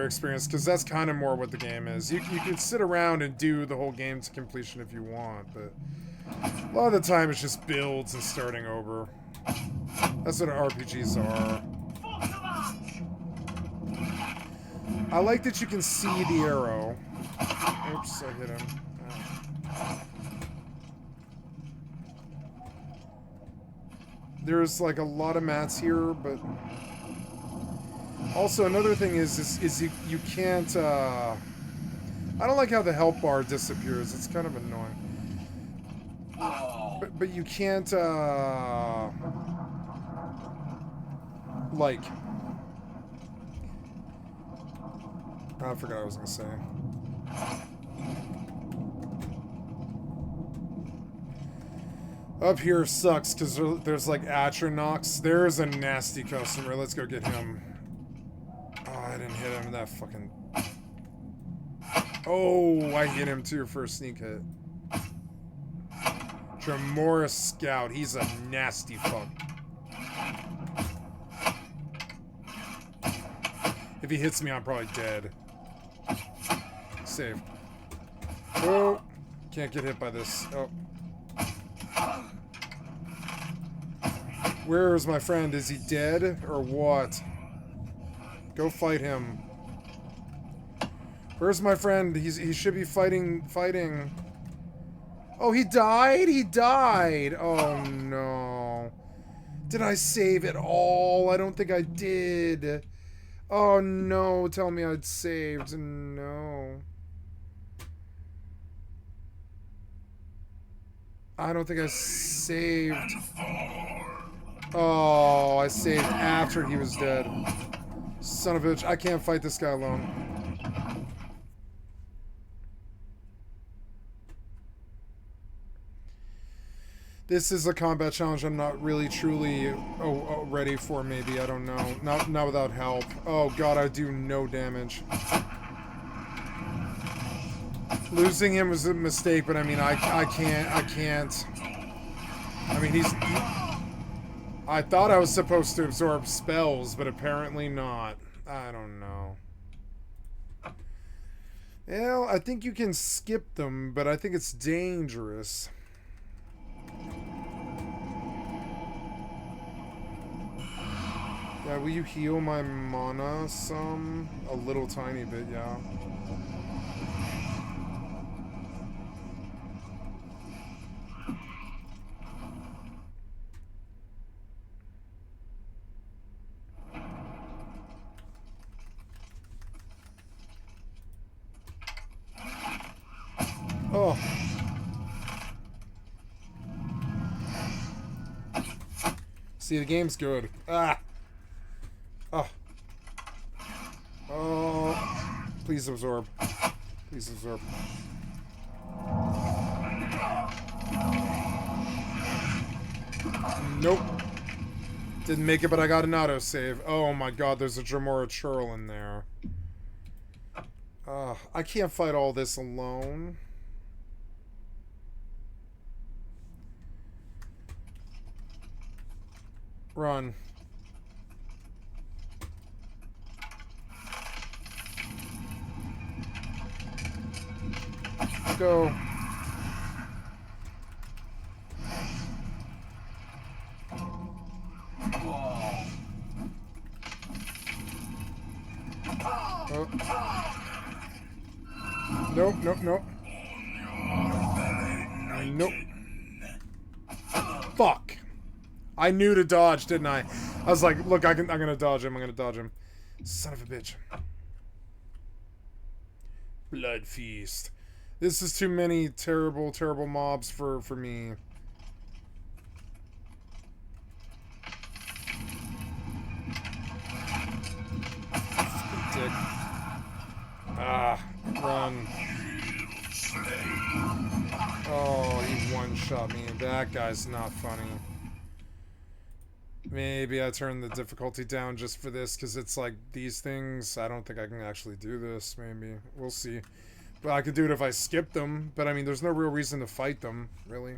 experience, because that's kind of more what the game is. You can sit around and do the whole game to completion if you want, but a lot of the time it's just builds and starting over. That's what RPGs are. I like that you can see the arrow. Oops, I hit him. There's like a lot of mats here, but also another thing is you can't. I don't like how the health bar disappears. It's kind of annoying. But you can't like. I forgot what I was gonna say. Up here sucks because there's like Atronox. There's a nasty customer. Let's go get him. Oh, I didn't hit him. That fucking. Oh, I hit him too for a sneak hit. Tremora Scout. He's a nasty fuck. If he hits me, I'm probably dead. Save. Oh, can't get hit by this. Oh. Where is my friend? Is he dead or what? Go fight him. Where's my friend? He should be fighting. Oh, he died? He died. Oh no. Did I save it all? I don't think I did. Oh no, tell me I'd saved. No. I don't think I saved. Oh, I saved after he was dead. Son of a bitch, I can't fight this guy alone. This is a combat challenge I'm not really truly ready for, maybe. I don't know. Not without help. Oh god, I do no damage. Losing him was a mistake, but I mean, I can't. I mean, I thought I was supposed to absorb spells, but apparently not. I don't know. Well, I think you can skip them, but I think it's dangerous. Yeah, will you heal my mana some? A little tiny bit, yeah. Oh. See, the game's good. Ah. Oh. Oh. Please absorb. Please absorb. Nope. Didn't make it, but I got an autosave. Oh my god, there's a Dremora churl in there. I can't fight all this alone. Run. Go. Oh. Nope, nope, nope. Nope. Fuck. I knew to dodge, didn't I? I was like, look, I'm gonna dodge him. I'm gonna dodge him. Son of a bitch. Blood feast. This is too many terrible, terrible mobs for me. Dick. Ah, run. Oh, he one-shot me. That guy's not funny. Maybe I turn the difficulty down just for this, because it's like these things. I don't think I can actually do this, maybe. We'll see. But I could do it if I skip them. But I mean, there's no real reason to fight them, really.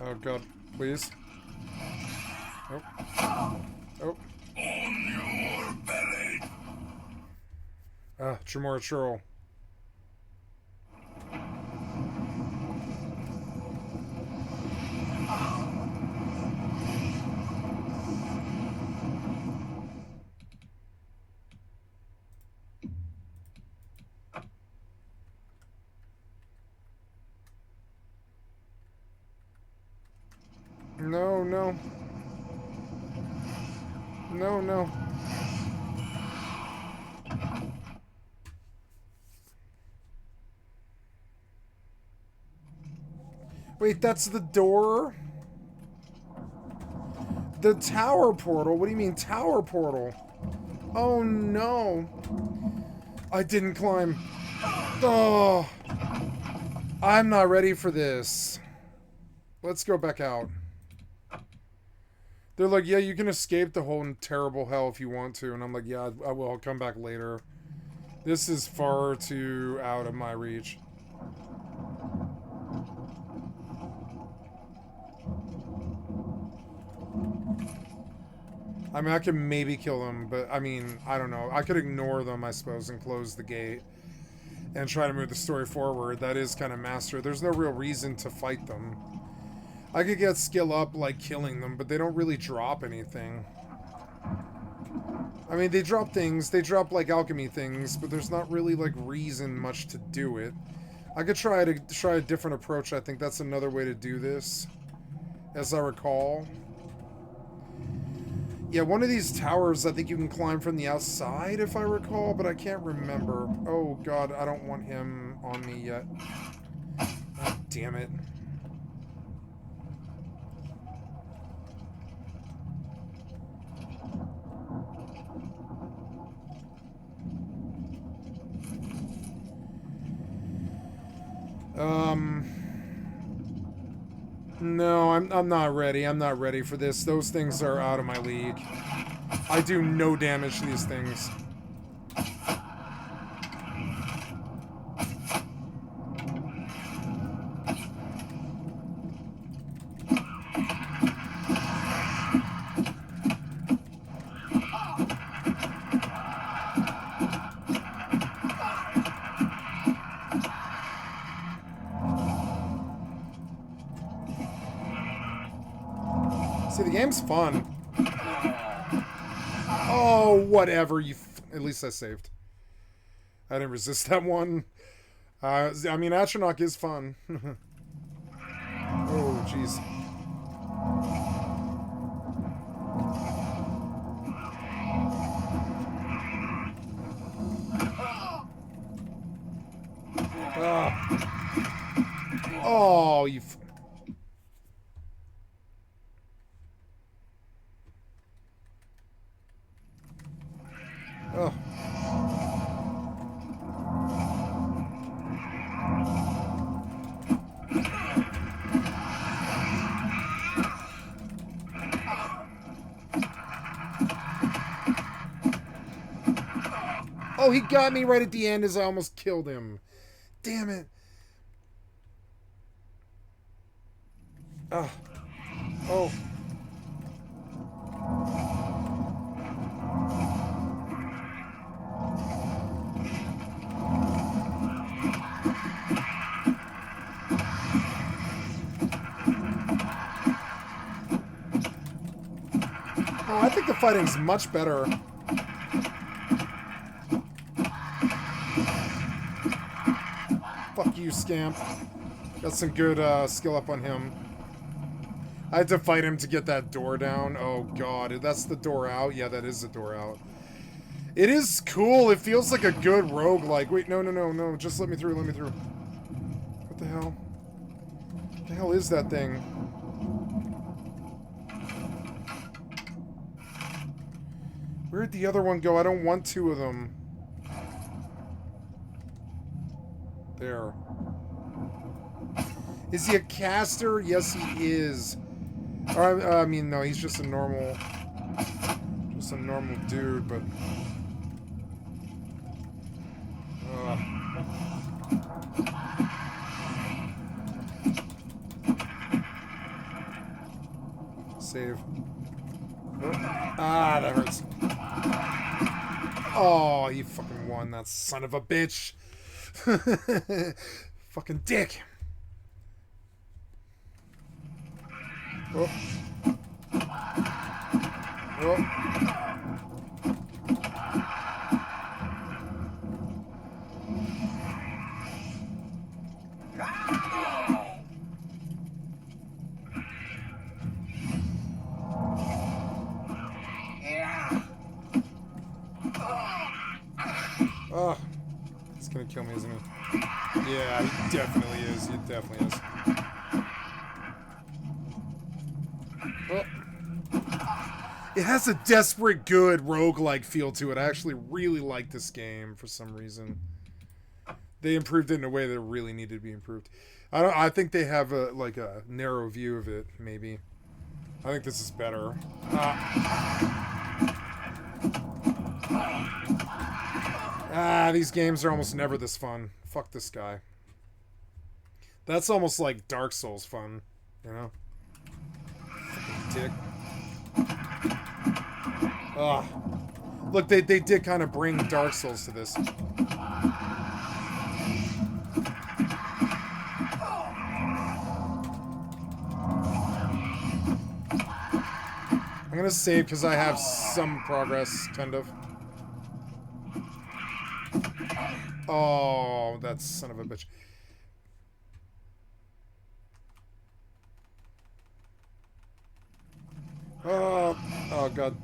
Oh god, please. Oh. Oh. On your belly. Tremor Churl. No, no. No, no. Wait, that's the door? The tower portal? What do you mean tower portal? Oh no. I didn't climb. Oh. I'm not ready for this. Let's go back out. They're like, yeah, you can escape the whole terrible hell if you want to. And I'm like, yeah, I will. I'll come back later. This is far too out of my reach. I mean, I can maybe kill them, but I mean, I don't know. I could ignore them, I suppose, and close the gate and try to move the story forward. That is kind of master. There's no real reason to fight them. I could get skill up, like, killing them, but they don't really drop anything. I mean, they drop things. They drop, like, alchemy things, but there's not really, like, reason much to do it. I could try a different approach. I think that's another way to do this, as I recall. Yeah, one of these towers, I think you can climb from the outside, if I recall, but I can't remember. Oh, God, I don't want him on me yet. Oh, damn it. No, I'm not ready. I'm not ready for this. Those things are out of my league. I do no damage to these things. See, the game's fun. Oh, whatever. At least I saved. I didn't resist that one. I mean, Atronach is fun. Oh, jeez. Oh, you... Oh. Oh, he got me right at the end as I almost killed him. Damn it. Oh. Oh. Oh, I think the fighting's much better. Fuck you, scamp. Got some good skill up on him. I had to fight him to get that door down. Oh, God. That's the door out? Yeah, that is the door out. It is cool. It feels like a good roguelike. Wait, no, no, no, no. Just let me through, let me through. What the hell? What the hell is that thing? Where'd the other one go? I don't want two of them. There. Is he a caster? Yes, he is. Or, I mean, no, he's just a normal dude, but... Save. Oh. Ah, that hurts. Oh, you fucking won, that son of a bitch. Fucking dick. Oh. Oh. Oh, he's gonna kill me, isn't he? Yeah, he definitely is. He definitely is. Oh. It has a desperate good roguelike feel to it. I actually really like this game for some reason. They improved it in a way that really needed to be improved. I think they have a a narrow view of it, maybe. I think this is better. These games are almost never this fun. Fuck this guy. That's almost like Dark Souls fun, you know? Fucking dick. Ugh. Look, they did kind of bring Dark Souls to this. I'm gonna save because I have some progress, kind of. Oh, that son of a bitch. Oh god.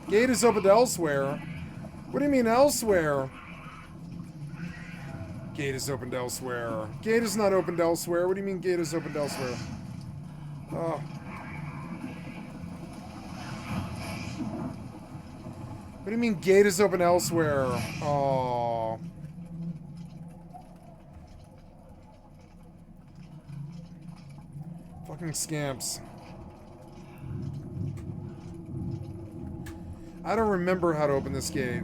Gate is opened elsewhere. What do you mean elsewhere? Gate is opened elsewhere. Gate is not opened elsewhere. What do you mean gate is opened elsewhere? Oh. What do you mean gate is open elsewhere? Oh. Fucking scamps. I don't remember how to open this gate.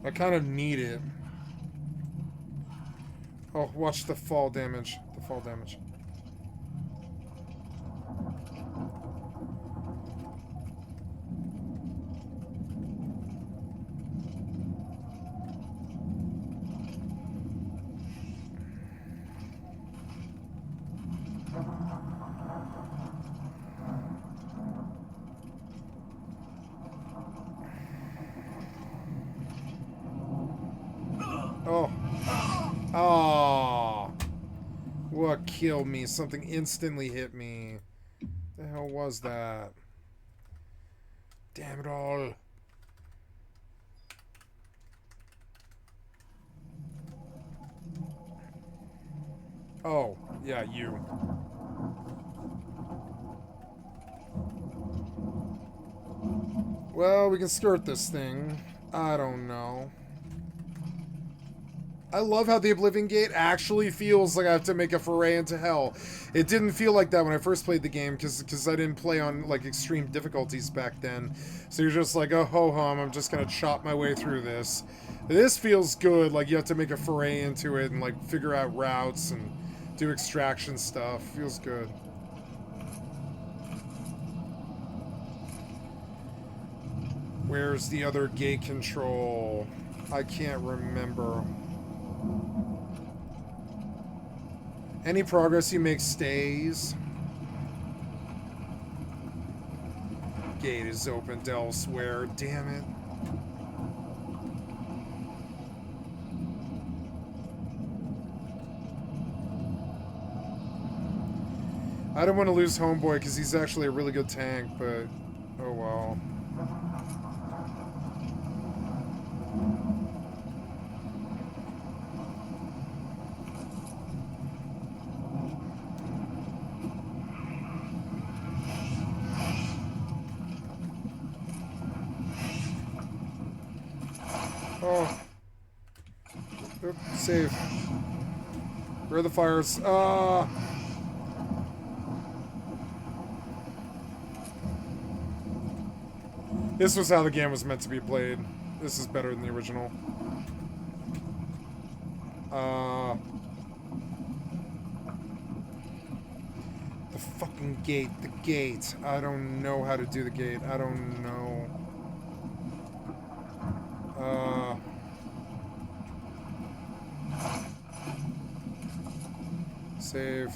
I kind of need it. Oh, watch the fall damage. The fall damage. Oh. Oh. What killed me? Something instantly hit me. The hell was that? Damn it all. Oh, yeah, you. Well, we can skirt this thing. I don't know. I love how the Oblivion Gate actually feels like I have to make a foray into hell. It didn't feel like that when I first played the game because I didn't play on like extreme difficulties back then. So you're just like, oh ho hum, I'm just gonna chop my way through this. This feels good, like you have to make a foray into it and like figure out routes and do extraction stuff. Feels good. Where's the other gate control? I can't remember. Any progress you make stays. Gate is opened elsewhere. Damn it. I don't want to lose Homeboy because he's actually a really good tank, but oh well. Oh. Oop, save. Where are the fires? This was how the game was meant to be played. This is better than the original. The fucking gate. The gate. I don't know how to do the gate. I don't know. Save.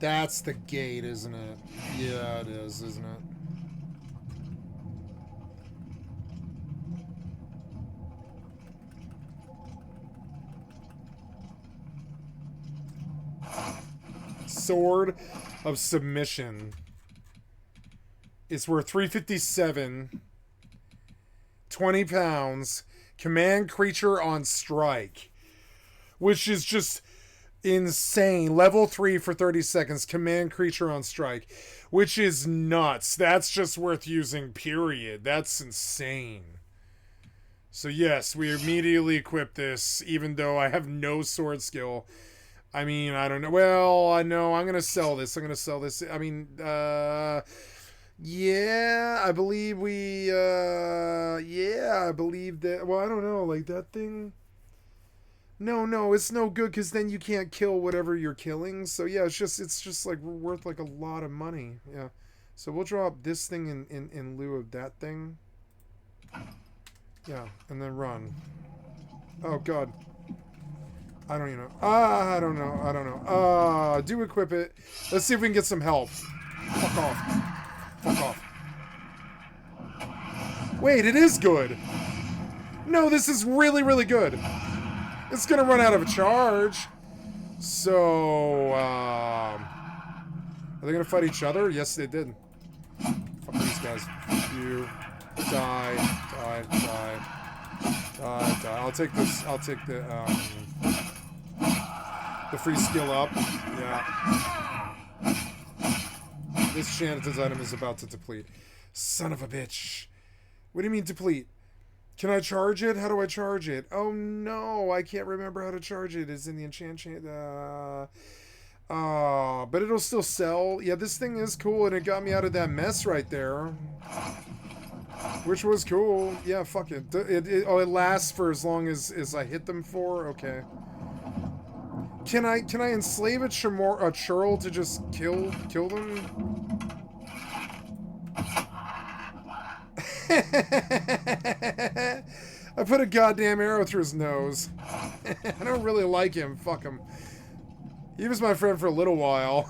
That's the gate, isn't it? Yeah, it is, isn't it? Sword of Submission. It's worth $357. 20 pounds. Command creature on strike. Which is just insane. Level 3 for 30 seconds. Command creature on strike. Which is nuts. That's just worth using, period. That's insane. So yes, we immediately equip this, even though I have no sword skill. I mean, I don't know. Well, I know. I'm going to sell this. I mean, yeah, I believe we, yeah, I believe that. Well, I don't know. Like, that thing. No, it's no good because then you can't kill whatever you're killing. So, yeah, it's just like worth like a lot of money. Yeah. So we'll drop this thing in lieu of that thing. Yeah, and then run. Oh, God. I don't even know. I don't know. Do equip it. Let's see if we can get some help. Fuck off. Wait, it is good. No, this is really, really good. It's gonna run out of a charge. So, are they gonna fight each other? Yes, they did. Fuck these guys. You. Die. I'll take this. I'll take the free skill up. Yeah. This Shanta's item is about to deplete. Son of a bitch. What do you mean deplete? Can I charge it? How do I charge it? Oh no, I can't remember how to charge it. It's in the enchant. But it'll still sell. Yeah, this thing is cool, and it got me out of that mess right there. Which was cool. Yeah, fuck it. It lasts for as long as I hit them for? Okay. Can I enslave a churl to just kill them? I put a goddamn arrow through his nose. I don't really like him. Fuck him. He was my friend for a little while.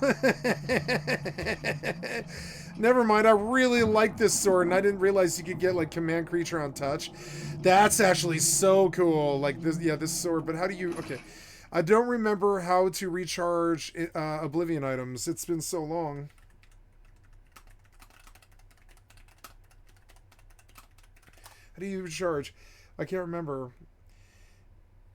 Never mind, I really like this sword, and I didn't realize you could get, like, command creature on touch. That's actually so cool. Like, this, yeah, this sword, but how do you... Okay. I don't remember how to recharge Oblivion items. It's been so long. How do you recharge? I can't remember.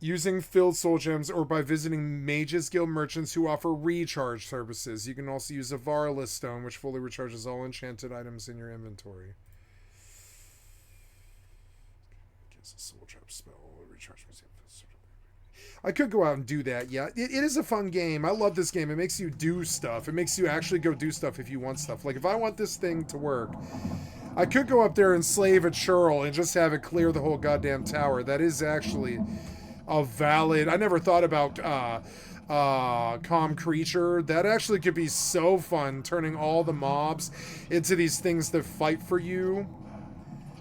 Using filled soul gems or by visiting Mages Guild merchants who offer recharge services. You can also use a Varla stone, which fully recharges all enchanted items in your inventory. Gives a soul trap spell. Recharge. I could go out and do that, yeah. It is a fun game. I love this game. It makes you do stuff. It makes you actually go do stuff if you want stuff. Like, if I want this thing to work, I could go up there and slave a churl and just have it clear the whole goddamn tower. That is actually a valid... I never thought about calm creature. That actually could be so fun, turning all the mobs into these things that fight for you.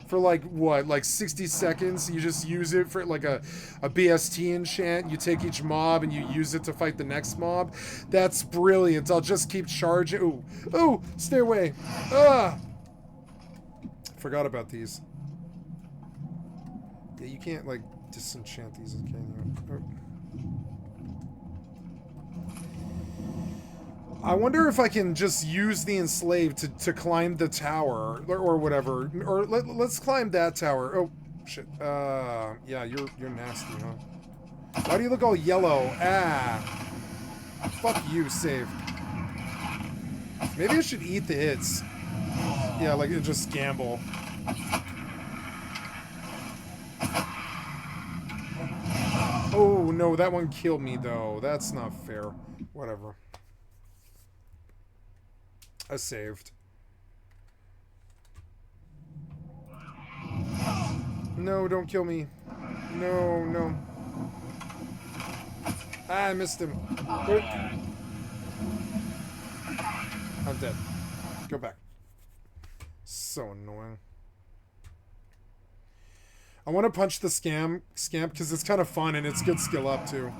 For like, what, like 60 seconds? You just use it for like a BST enchant. You take each mob and you use it to fight the next mob. That's brilliant. I'll just keep charging. Ooh, ooh, stay away. Ah! Forgot about these. Yeah, you can't like disenchant these, can you? Oh. I wonder if I can just use the enslaved to climb the tower or whatever, or let's climb that tower. Oh shit! Yeah, you're nasty, huh? Why do you look all yellow? Ah! Fuck you, save. Maybe I should eat the hits. Yeah, like just gamble. Oh no, that one killed me though. That's not fair. Whatever. I saved. No, don't kill me. No, no. Ah, I missed him. Oh. I'm dead. Go back. So annoying. I want to punch the scamp because it's kind of fun and it's good skill up too.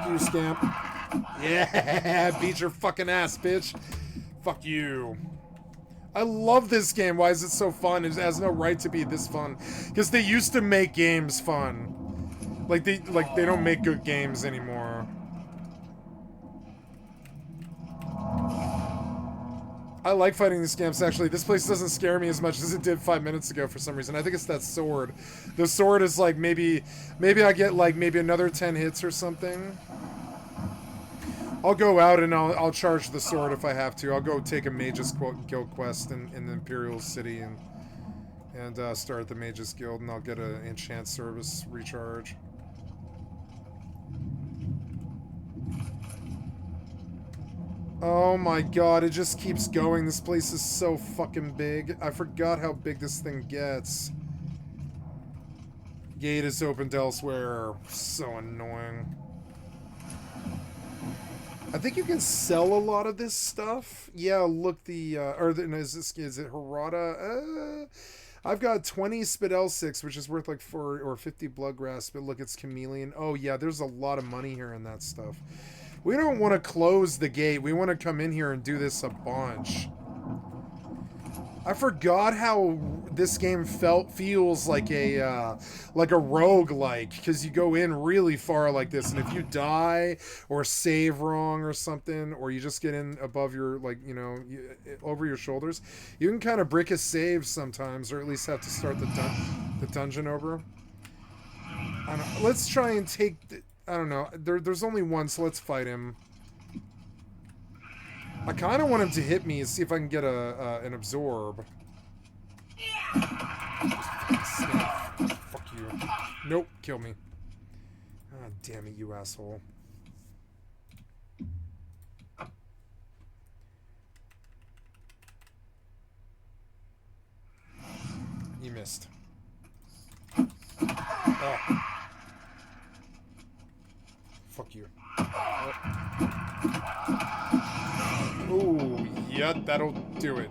You scamp. Yeah, beat your fucking ass, bitch. Fuck you. I love this game. Why is it so fun? It has no right to be this fun. Because they used to make games fun. Like they don't make good games anymore. I like fighting these scamps, actually. This place doesn't scare me as much as it did 5 minutes ago for some reason. I think it's that sword. The sword is like maybe I get like maybe another 10 hits or something. I'll go out and I'll charge the sword if I have to. I'll go take a Mage's Guild quest in the Imperial City and start the Mage's Guild, and I'll get an enchant service recharge. Oh my god, it just keeps going. This place is so fucking big. I forgot how big this thing gets. Gate is opened elsewhere. So annoying. I think you can sell a lot of this stuff. Yeah, look, is it Harada? I've got 20 Spidel 6, which is worth like 4 or 50 Bloodgrass, but look, it's Chameleon. Oh yeah, there's a lot of money here in that stuff. We don't want to close the gate. We want to come in here and do this a bunch. I forgot how this game feels like a roguelike, because you go in really far like this, and if you die or save wrong or something, or you just get in above your, like, you know, over your shoulders, you can kind of brick a save sometimes, or at least have to start the dungeon over. I don't know. Let's try and take... I don't know. There's only one, so let's fight him. I kind of want him to hit me and see if I can get an absorb. Fuck you. Nope, kill me. Ah, damn it, you asshole. You missed. Oh. Fuck you. Ooh, yeah, that'll do it.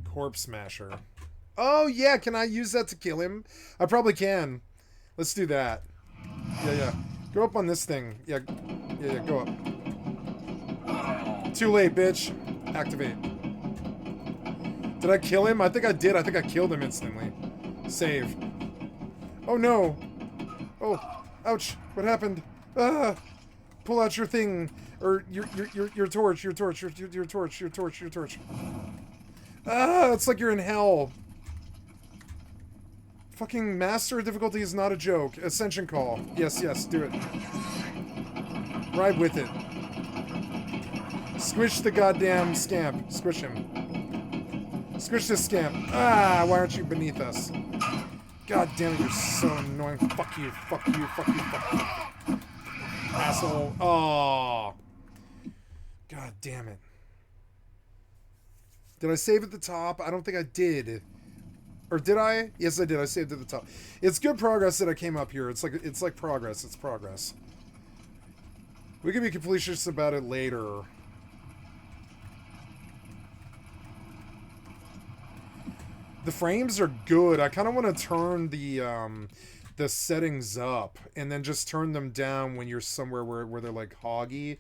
Corpse Smasher. Oh, yeah, can I use that to kill him? I probably can. Let's do that. Yeah. Go up on this thing. Yeah, go up. Too late, bitch. Activate. Did I kill him? I think I did. I think I killed him instantly. Save. Oh, no. Oh, ouch. What happened? Ah! Pull out your thing. Or your torch. Your torch. Ah, it's like you're in hell. Fucking master difficulty is not a joke. Ascension call. Yes, do it. Ride with it. Squish the goddamn scamp. Squish him. Squish this scamp. Ah, why aren't you beneath us? God damn it, you're so annoying. Fuck you, fuck you, fuck you, fuck you. Asshole. Oh. God damn it. Did I save at the top? I don't think I did. Or did I? Yes, I did. I saved at the top. It's good progress that I came up here. It's like progress. It's progress. We can be completionists about it later. The frames are good. I kind of want to turn the settings up and then just turn them down when you're somewhere where they're like hoggy.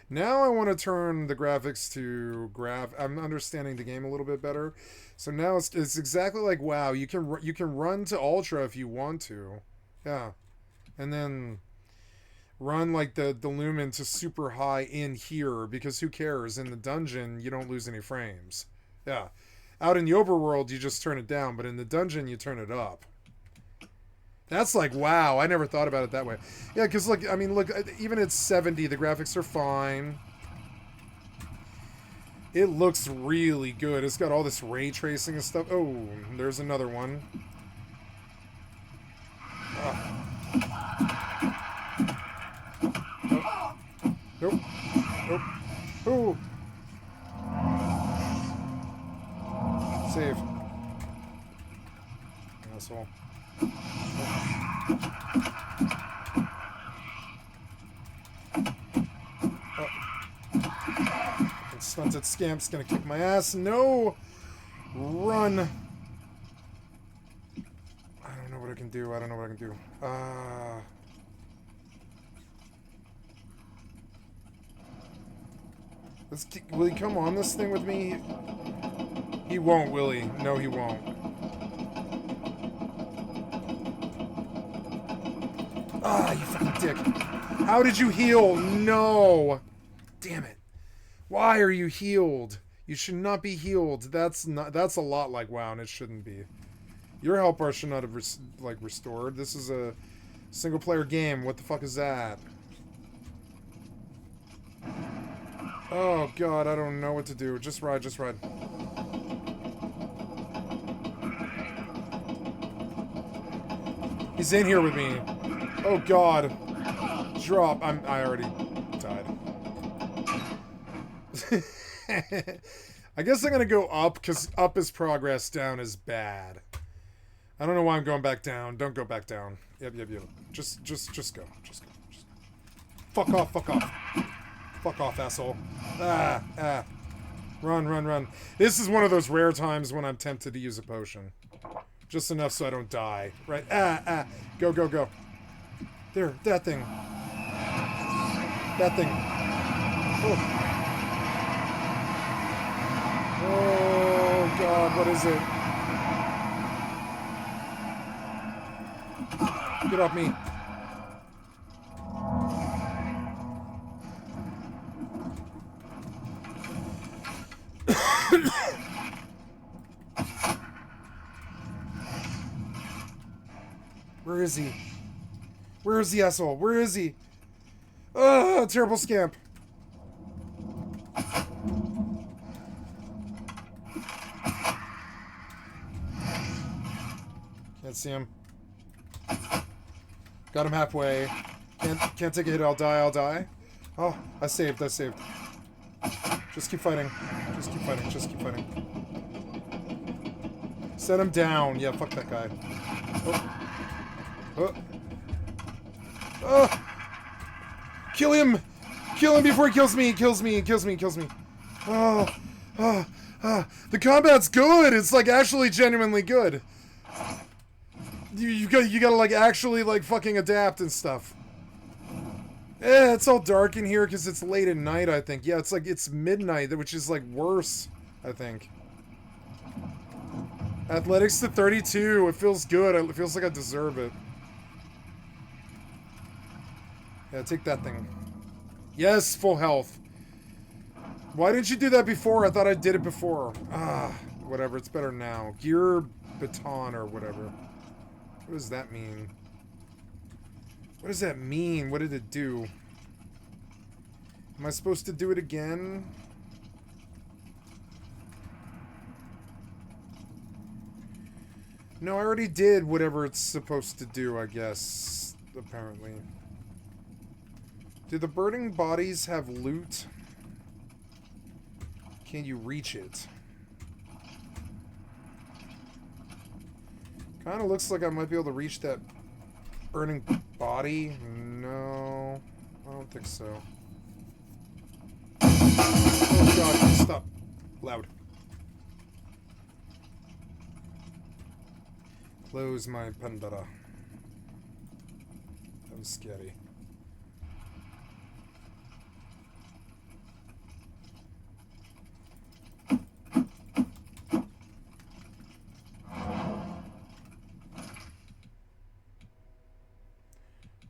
Now I want to turn the graphics to I'm understanding the game a little bit better. So now it's exactly like WoW. You can run to ultra if you want to. Yeah. And then run like the lumen to super high in here because who cares? In the dungeon, you don't lose any frames. Yeah. Out in the overworld, you just turn it down, but in the dungeon, you turn it up. That's like, wow, I never thought about it that way. Yeah, because, look, I mean, look, even at 70, the graphics are fine. It looks really good. It's got all this ray tracing and stuff. Oh, there's another one. Oh. Nope. Nope. Oh. Save. Asshole. Stunted scamp's gonna kick my ass. No! Run! I don't know what I can do. I don't know what I can do. Will he come on this thing with me? He won't, will he? No, he won't. Ah, you fucking dick. How did you heal? No! Damn it. Why are you healed? You should not be healed. That's a lot like WoW, and it shouldn't be. Your health bar should not have restored. This is a single player game. What the fuck is that? Oh god, I don't know what to do. Just ride, just ride. He's in here with me. Oh god. Drop. I already died. I guess I'm gonna go up, because up is progress, down is bad. I don't know why I'm going back down. Don't go back down. Yep. Just go. Just go. Fuck off, fuck off. Fuck off, asshole. Ah. Run. This is one of those rare times when I'm tempted to use a potion. Just enough so I don't die. Right? Go. There, that thing. Oh god, what is it? Get off me. Where is he? Where is the asshole? Where is he? Oh, terrible scamp. Can't see him. Got him halfway. Can't take a hit. I'll die. Oh, I saved. Just keep fighting. Just keep fighting. Set him down. Yeah, fuck that guy. Oh. Kill him before he kills me. The combat's good. It's like actually genuinely good. You gotta like actually like fucking adapt and stuff. It's all dark in here because it's late at night, I think. Yeah, it's midnight, which is like worse, I think. Athletics to 32. It feels good. It feels like I deserve it. Yeah, take that thing. Yes, full health. Why didn't you do that before? I thought I did it before. Whatever. It's better now. Gear baton or whatever. What does that mean? What does that mean? What did it do? Am I supposed to do it again? No, I already did whatever it's supposed to do, I guess. Apparently. Do the burning bodies have loot? Can you reach it? Kinda looks like I might be able to reach that burning body. No, I don't think so. Oh god, stop. Loud. Close my pandara. That was scary.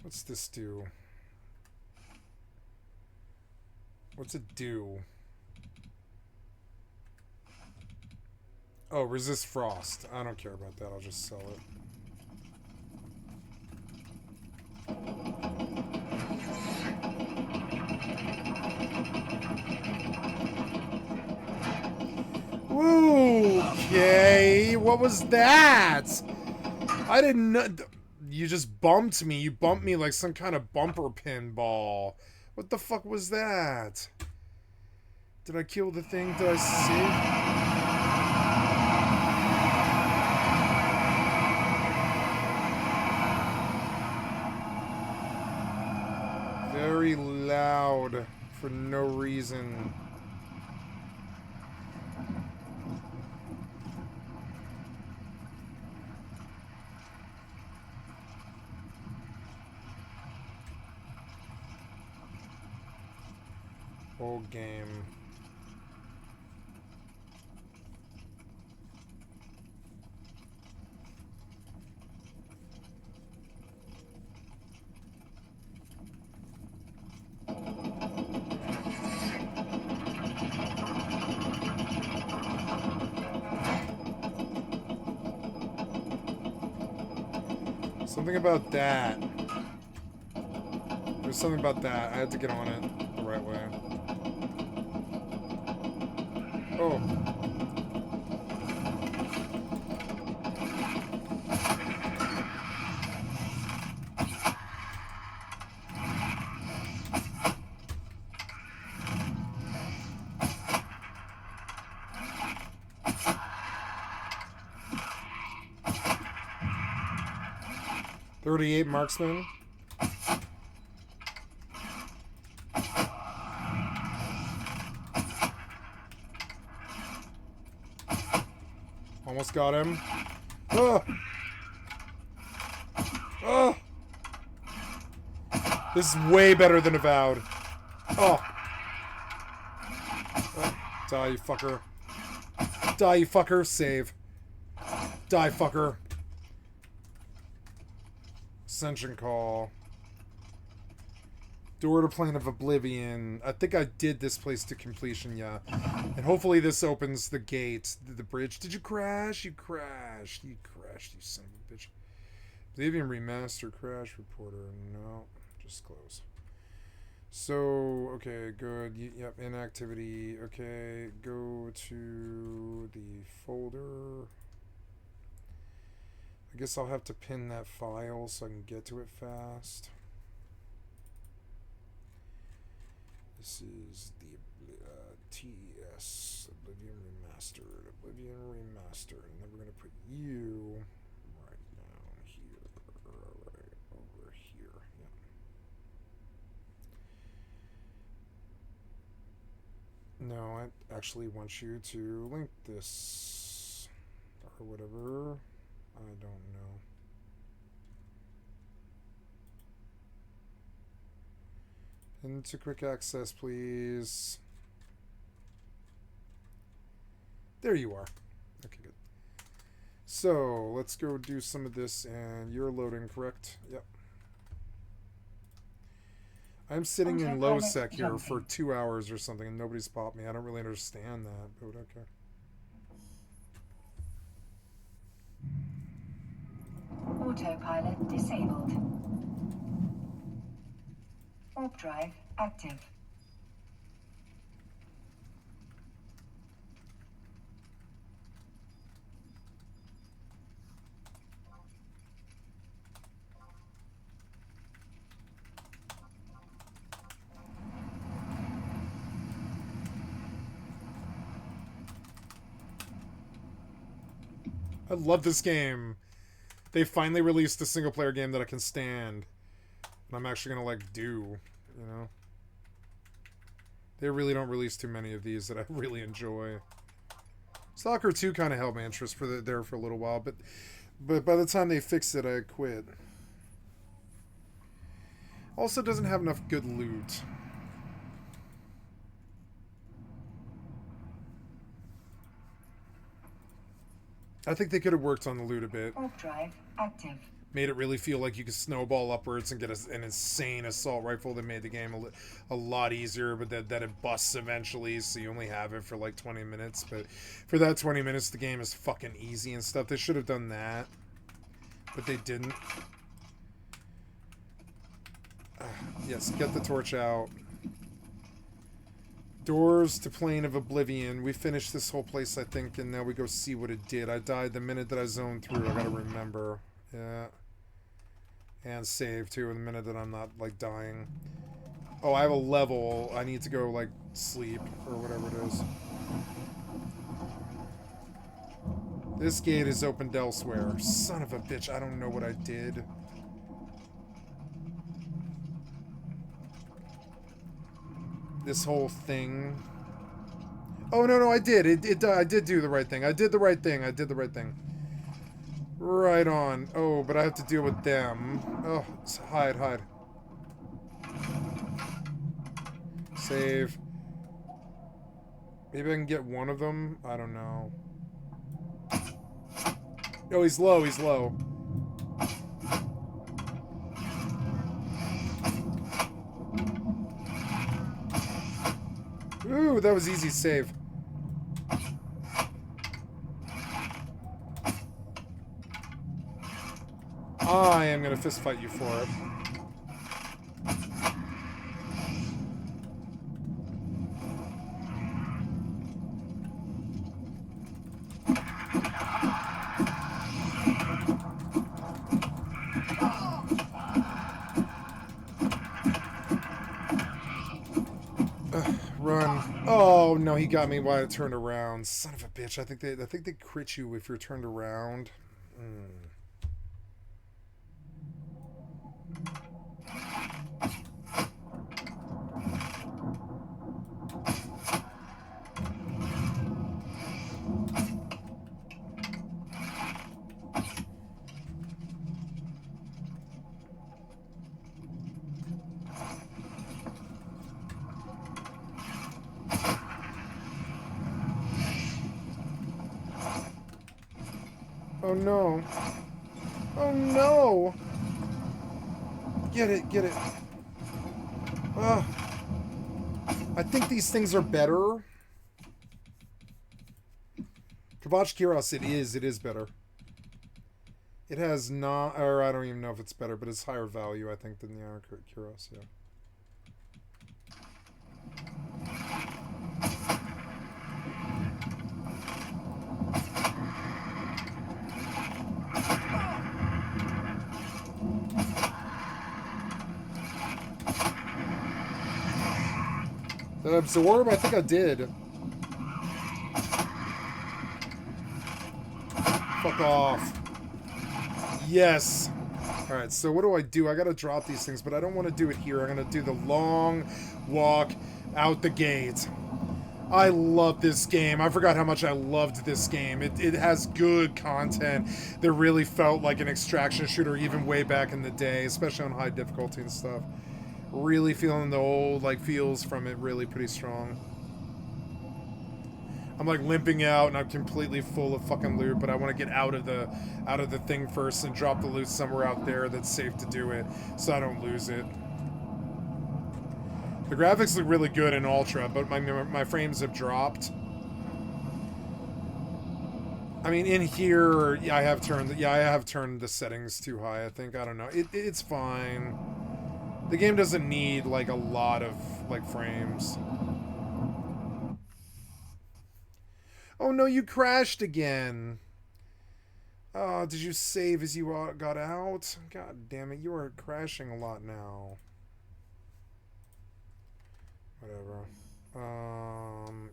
What's this do? What's it do? Oh, resist frost. I don't care about that. I'll just sell it. Woo! Okay, what was that? I didn't know. You just bumped me. You bumped me like some kind of bumper pinball. What the fuck was that? Did I kill the thing? Did I save? Very loud for no reason. Old game. Something about that. There's something about that. I had to get on it the right way. Oh. .38 marksman. Almost got him. Oh. Oh. This is way better than Avowed. Oh. Oh. Die, you fucker. Die, you fucker. Save. Die, fucker. Ascension Call. Door to Plane of Oblivion. I think I did this place to completion, yeah. And hopefully this opens the gate, the bridge. Did you crash? You crashed. You crashed, you son of a bitch. Oblivion Remaster Crash Reporter. No. Just close. So, okay, good. Yep, inactivity. Okay, go to the folder. I guess I'll have to pin that file so I can get to it fast. This is the TS Oblivion Remastered. Oblivion Remastered. And then we're going to put you right down here. Right over here. Yeah. No, I actually want you to link this or whatever. I don't know. Into quick access, please. There you are. Okay, good. So, let's go do some of this, and you're loading, correct? Yep. I'm sitting in low sec here for 2 hours or something, and nobody's popped me. I don't really understand that, but okay. Autopilot disabled. Warp drive active. I love this game. They finally released a single player game that I can stand. And I'm actually gonna like do, you know. They really don't release too many of these that I really enjoy. Stalker 2 kind of held my interest there for a little while, but by the time they fixed it, I quit. Also doesn't have enough good loot. I think they could have worked on the loot a bit. Warp drive active. Made it really feel like you could snowball upwards and get an insane assault rifle that made the game a lot easier, but that it busts eventually, so you only have it for like 20 minutes. But for that 20 minutes, the game is fucking easy and stuff. They should have done that, but they didn't. Yes, get the torch out. Doors to Plane of Oblivion. We finished this whole place, I think, and now we go see what it did. I died the minute that I zoned through. I gotta remember. Yeah. And save, too, in the minute that I'm not, like, dying. Oh, I have a level. I need to go, like, sleep, or whatever it is. This gate is opened elsewhere. Son of a bitch, I don't know what I did. This whole thing. Oh, no, I did. I did do the right thing. I did the right thing. Right on. Oh, but I have to deal with them. Oh, hide. Save. Maybe I can get one of them? I don't know. Oh, he's low. Ooh, that was easy save. I am gonna fist fight you for it. Run. Oh no, he got me while I turned around. Son of a bitch. I think they crit you if you're turned around. Oh no. Oh no! Get it. I think these things are better. Kavach Kiros, it is better. It has not, or I don't even know if it's better, but it's higher value, I think, than the Iron Kiros, yeah. Did I absorb? I think I did. Fuck off. Yes. Alright, so what do? I gotta drop these things, but I don't want to do it here. I'm gonna do the long walk out the gate. I love this game. I forgot how much I loved this game. It has good content that really felt like an extraction shooter even way back in the day, especially on high difficulty and stuff. Really feeling the old like feels from it really pretty strong. I'm like limping out and I'm completely full of fucking loot, but I want to get out of the thing first and drop the loot somewhere out there that's safe to do it so I don't lose it. The graphics look really good in Ultra, but my frames have dropped. I mean, in here, yeah, I have turned the settings too high, I think. I don't know. It's fine. The game doesn't need, like, a lot of, like, frames. Oh, no, you crashed again. Oh, did you save as you got out? God damn it, you are crashing a lot now. Whatever.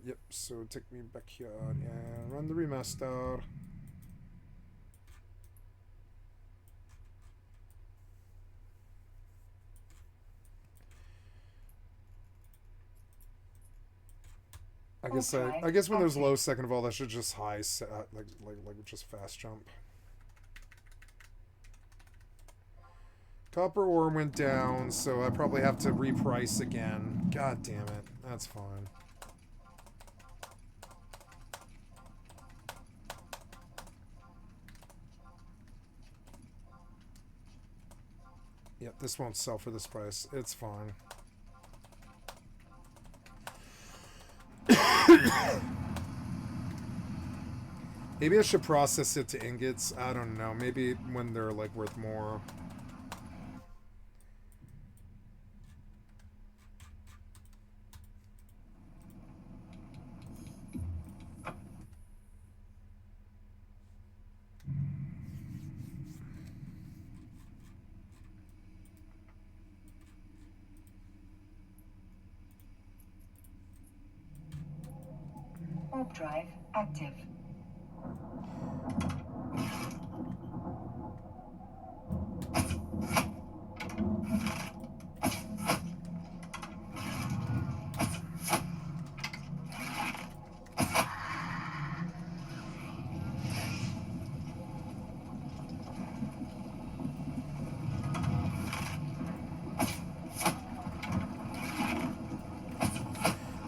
Yep, so take me back here and run the remaster. I guess when there's low second of all, that should just high like just fast jump. Copper ore went down, so I probably have to reprice again. God damn it. That's fine. Yep, this won't sell for this price. It's fine. Maybe I should process it to ingots. I don't know. Maybe when they're like worth more. Warp drive active.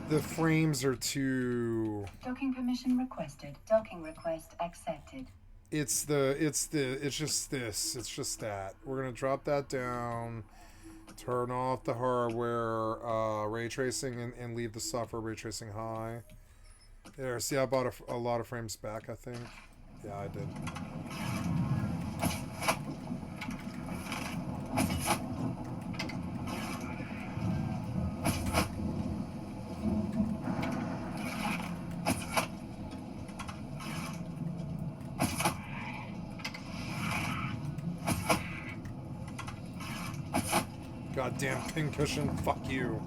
The frames are too... Docking permission requested. Docking request accepted. It's just this. It's just that. We're going to drop that down. Turn off the hardware ray tracing and leave the software ray tracing high. There, see, I bought a lot of frames back, I think. Yeah, I did. Goddamn pincushion, fuck you.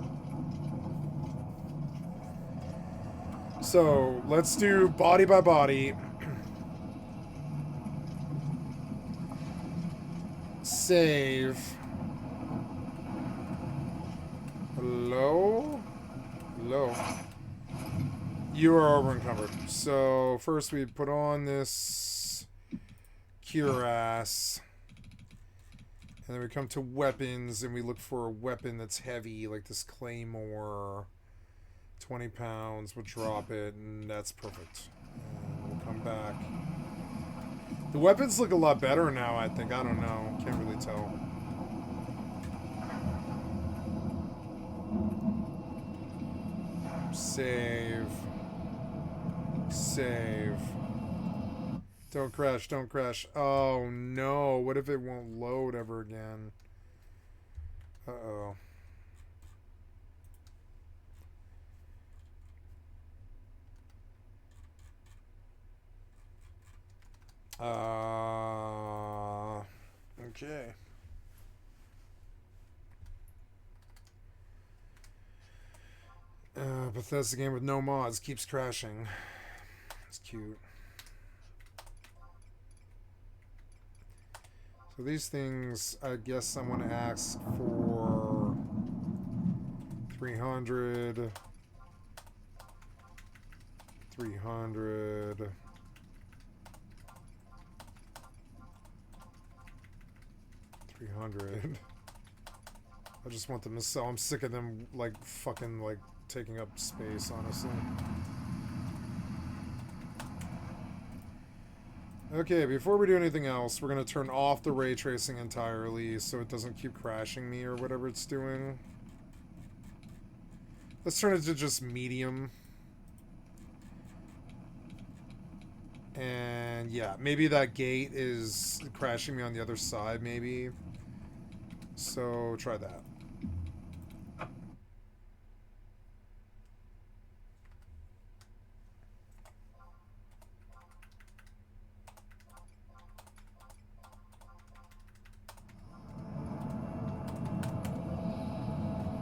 So, let's do body by body. Save. Hello? Hello. You are over encumbered. So, first we put on this cuirass. And then we come to weapons, and we look for a weapon that's heavy, like this claymore. 20 pounds, we'll drop it, and that's perfect. And we'll come back. The weapons look a lot better now, I think. I don't know. Can't really tell. Save. Save. Don't crash, don't crash. Oh no, what if it won't load ever again? Uh-oh. Okay. Bethesda game with no mods keeps crashing. It's cute. So these things, I guess someone asked for 300, 300, 300. I just want them to sell. I'm sick of them, like, fucking, like, taking up space, honestly. Okay, before we do anything else, we're going to turn off the ray tracing entirely so it doesn't keep crashing me or whatever it's doing. Let's turn it to just medium. And yeah, maybe that gate is crashing me on the other side, maybe. So try that.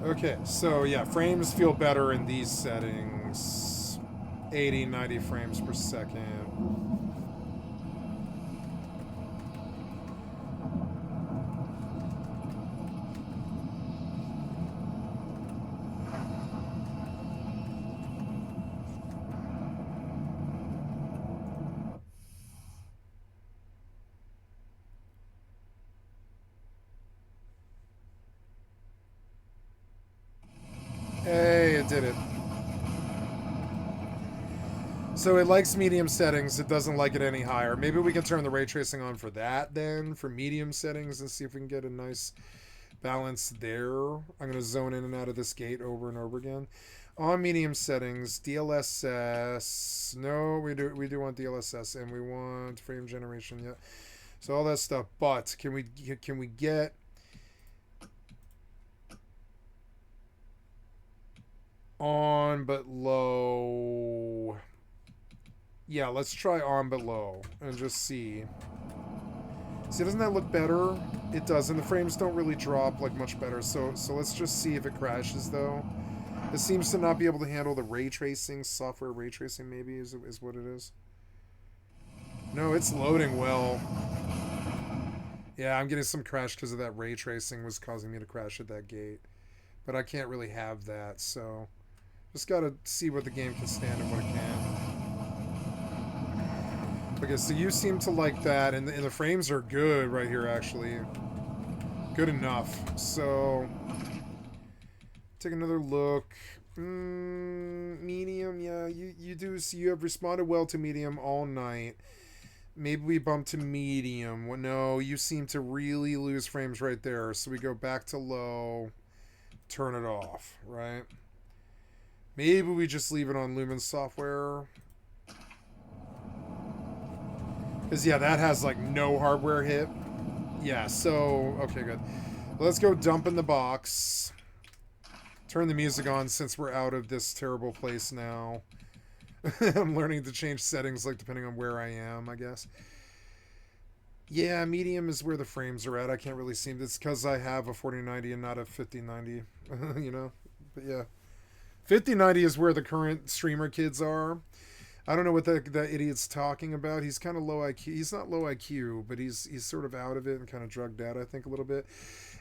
Okay, so yeah, frames feel better in these settings. 80, 90 frames per second. it did it. So it likes medium settings. It doesn't like it any higher. Maybe we can turn the ray tracing on for that then, for medium settings, and see if we can get a nice balance there. I'm going to zone in and out of this gate over and over again. On medium settings, DLSS. No, we do want DLSS, and we want frame generation. Yeah, so all that stuff. But can we get on but low? Yeah, let's try on but low and just see. See, doesn't that look better? It does, and the frames don't really drop like much better. So let's just see if it crashes though. It seems to not be able to handle the ray tracing, software ray tracing maybe is what it is. No, it's loading well. Yeah, I'm getting some crash because of that ray tracing was causing me to crash at that gate. But I can't really have that, so just gotta see what the game can stand and what it can't. Okay, so you seem to like that, and the frames are good right here, actually. Good enough. So, take another look. Medium, yeah, you do. So you have responded well to medium all night. Maybe we bump to medium. Well, no, you seem to really lose frames right there. So we go back to low, turn it off, right? Maybe we just leave it on Lumen software. Because, yeah, that has, like, no hardware hit. Yeah, so, okay, good. Let's go dump in the box. Turn the music on since we're out of this terrible place now. I'm learning to change settings, like, depending on where I am, I guess. Yeah, medium is where the frames are at. I can't really see them. It's because I have a 4090 and not a 5090, you know? But, yeah. 5090 is where the current streamer kids are. I don't know what that idiot's talking about. He's kind of low IQ. He's not low IQ, but he's sort of out of it and kind of drugged out, I think, a little bit.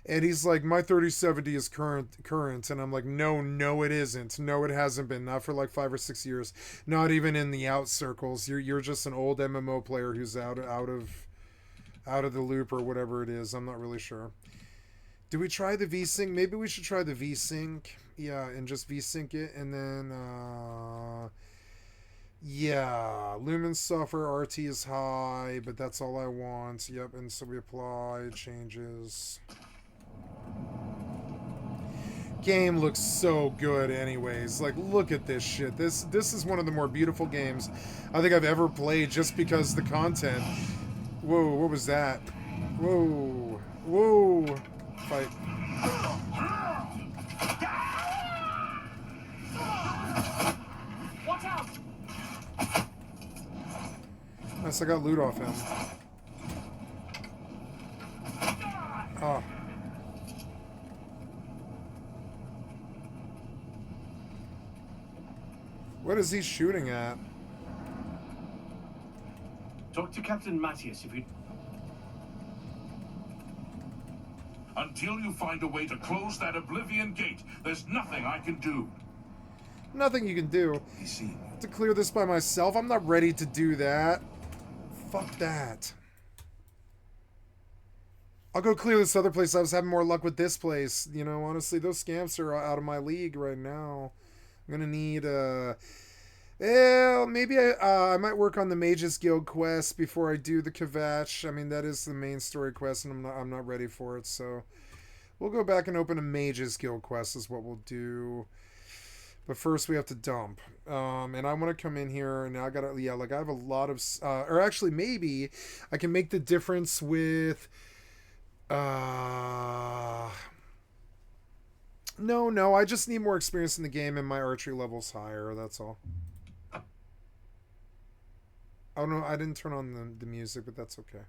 And he's like, my 3070 is current. And I'm like, no, it isn't. No, it hasn't been. Not for like 5 or 6 years. Not even in the out circles. You're just an old MMO player who's out of the loop or whatever it is. I'm not really sure. Do we try the VSync? Maybe we should try the VSync. Yeah, and just VSync it. And then... yeah, Lumen software RT is high, but that's all I want. Yep, and so we apply changes. Game looks so good anyways. Like, look at this shit. This is one of the more beautiful games I think I've ever played just because the content. Whoa, what was that? Whoa. Fight. Watch out! Nice, I got loot off him. Oh. What is he shooting at? Talk to Captain Matthias if you... Until you find a way to close that Oblivion gate, there's nothing I can do. Nothing you can do. I see. To clear this by myself? I'm not ready to do that. Fuck that. I'll go clear this other place. I was having more luck with this place. You know, honestly, those scamps are out of my league right now. I'm gonna need, well, maybe I might work on the Mages Guild quest before I do the Kvatch. I mean, that is the main story quest, and I'm not ready for it, so... We'll go back and open a Mages Guild quest is what we'll do. But first we have to dump. And I want to come in here and I gotta, yeah, like I have a lot of, or actually maybe I can make the difference with, no, I just need more experience in the game and my archery level's higher, that's all. Oh no, I didn't turn on the music, but that's okay.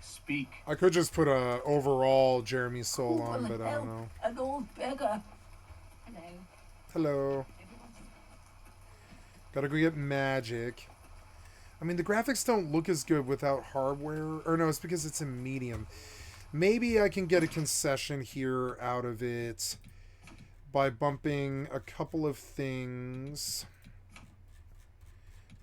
Speak. I could just put a overall Jeremy Soul on, but I don't know. An old beggar. Hello. Hello. Gotta go get magic. I mean, the graphics don't look as good without hardware. Or no, it's because it's in medium. Maybe I can get a concession here out of it by bumping a couple of things.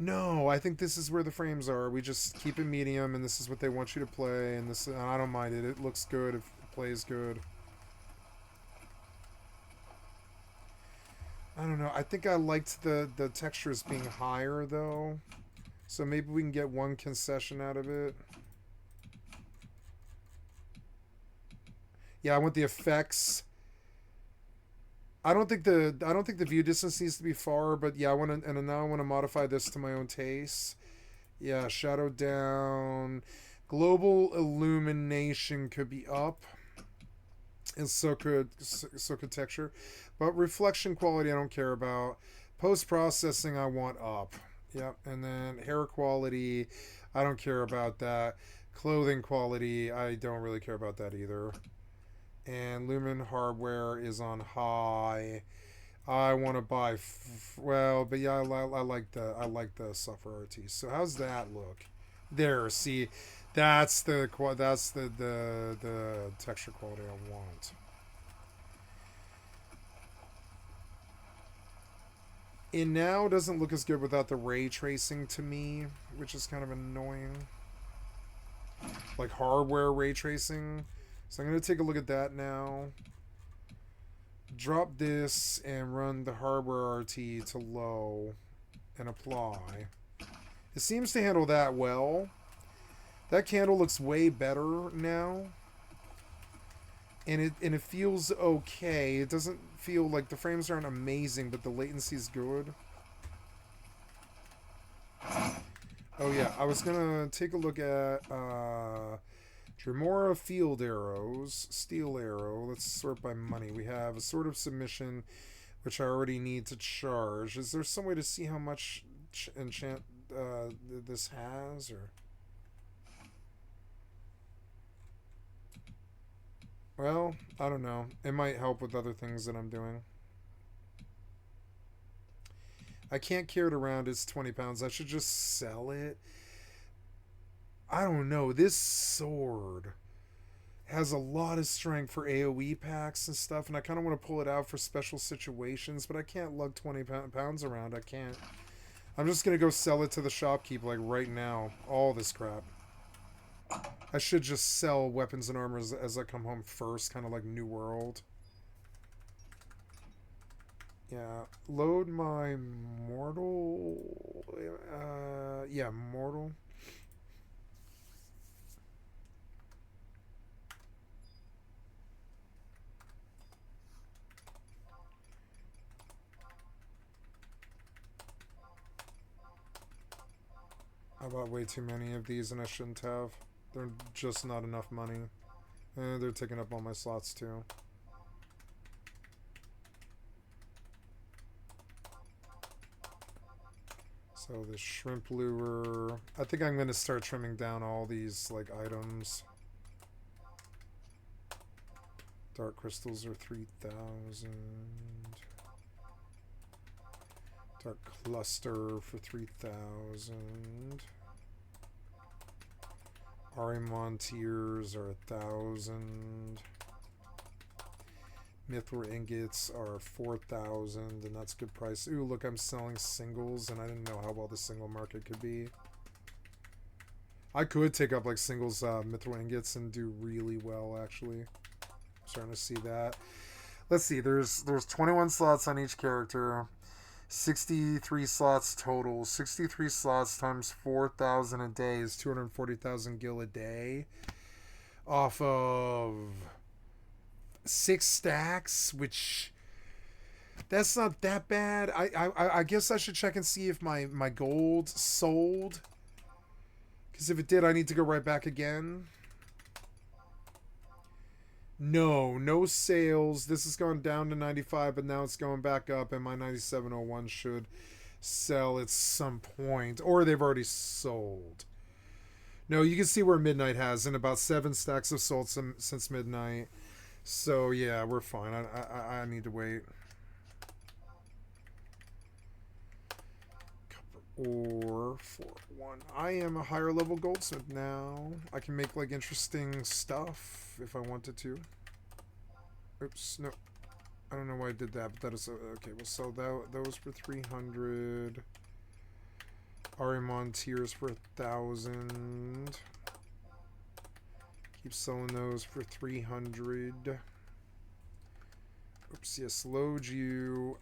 No, I think this is where the frames are. We just keep it medium, and this is what they want you to play, and this, and I don't mind it. It looks good if it plays good. I don't know. I think I liked the textures being higher, though. So maybe we can get one concession out of it. Yeah, I want the effects. I don't think the view distance needs to be far, but yeah, I want to, and now I want to modify this to my own taste. Yeah, shadow down. Global illumination could be up. And so could texture. But reflection quality I don't care about. Post-processing I want up. Yep. And then hair quality, I don't care about that. Clothing quality, I don't really care about that either. And Lumen hardware is on high. I want to buy well, but yeah, I like the software RT. So how's that look? There, see, that's the texture quality I want. It now doesn't look as good without the ray tracing to me, which is kind of annoying. Like hardware ray tracing. So I'm going to take a look at that now. Drop this and run the hardware RT to low and apply. It seems to handle that well. That candle looks way better now. And it feels okay. It doesn't feel like the frames aren't amazing, but the latency is good. Oh yeah, I was gonna take a look at Dremora field arrows, steel arrow. Let's sort by money. We have a sort of submission, which I already need to charge. Is there some way to see how much enchant this has, or? Well, I don't know. It might help with other things that I'm doing. I can't carry it around. It's 20 pounds. I should just sell it. I don't know. This sword has a lot of strength for AoE packs and stuff, and I kind of want to pull it out for special situations, but I can't lug 20 pounds around. I can't. I'm just going to go sell it to the shopkeep, like, right now. All this crap. I should just sell weapons and armor as I come home first, kind of like New World. Yeah, load my mortal. Yeah, mortal. I bought way too many of these and I shouldn't have. They're just not enough money. They're taking up all my slots too. So the shrimp lure. I think I'm going to start trimming down all these like items. Dark crystals are 3,000. Dark cluster for 3,000. Arimon tiers are 1,000. Mithril ingots are 4,000, and that's good price. Ooh, look, I'm selling singles, and I didn't know how well the single market could be. I could take up like singles mithril ingots and do really well, actually. I'm starting to see that. Let's see, there's 21 slots on each character. 63 slots total. 63 slots times 4,000 a day is 240,000 gil a day. Off of 6 stacks, which that's not that bad. I guess I should check and see if my gold sold. Because if it did, I need to go right back again. No sales. This has gone down to 95, but now it's going back up, and my 9701 should sell at some point. Or they've already sold. No, you can see where Midnight has, and about 7 stacks have sold since Midnight. So, yeah, we're fine. I need to wait. Or 4-1. I am a higher level goldsmith now. I can make like interesting stuff if I wanted to. Oops, no. I don't know why I did that, but that is okay. We'll sell those for 300. Arimon tiers for 1,000. Keep selling those for 300. Oops, yeah, slowed you.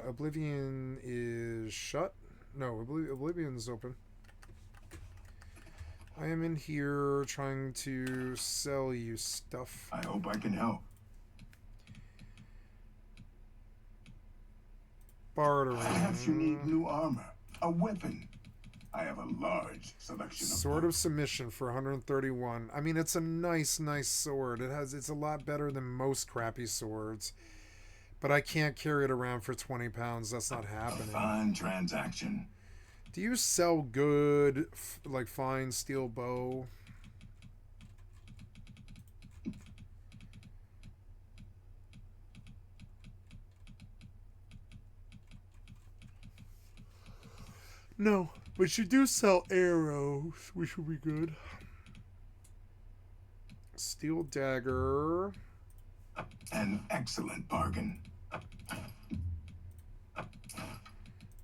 Oblivion is shut. No, Oblivion's open. I am in here trying to sell you stuff. I hope I can help. Bartering. Perhaps you need new armor, a weapon. I have a large selection of Sword of Submission for 131. I mean, it's a nice sword. It's a lot better than most crappy swords. But I can't carry it around for 20 pounds. That's not happening. A fine transaction. Do you sell good, like, fine steel bow? No, but you do sell arrows, which would be good. Steel dagger. An excellent bargain. I'm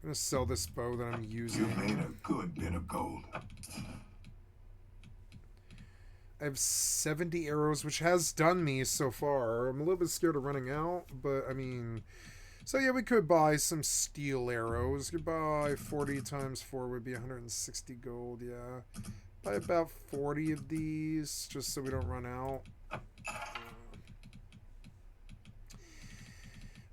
gonna sell this bow that I'm using. You've made a good bit of gold. I have 70 arrows, which has done me so far. I'm a little bit scared of running out, but I mean... So yeah, we could buy some steel arrows. You could buy 40 times 4 would be 160 gold, yeah. Buy about 40 of these, just so we don't run out.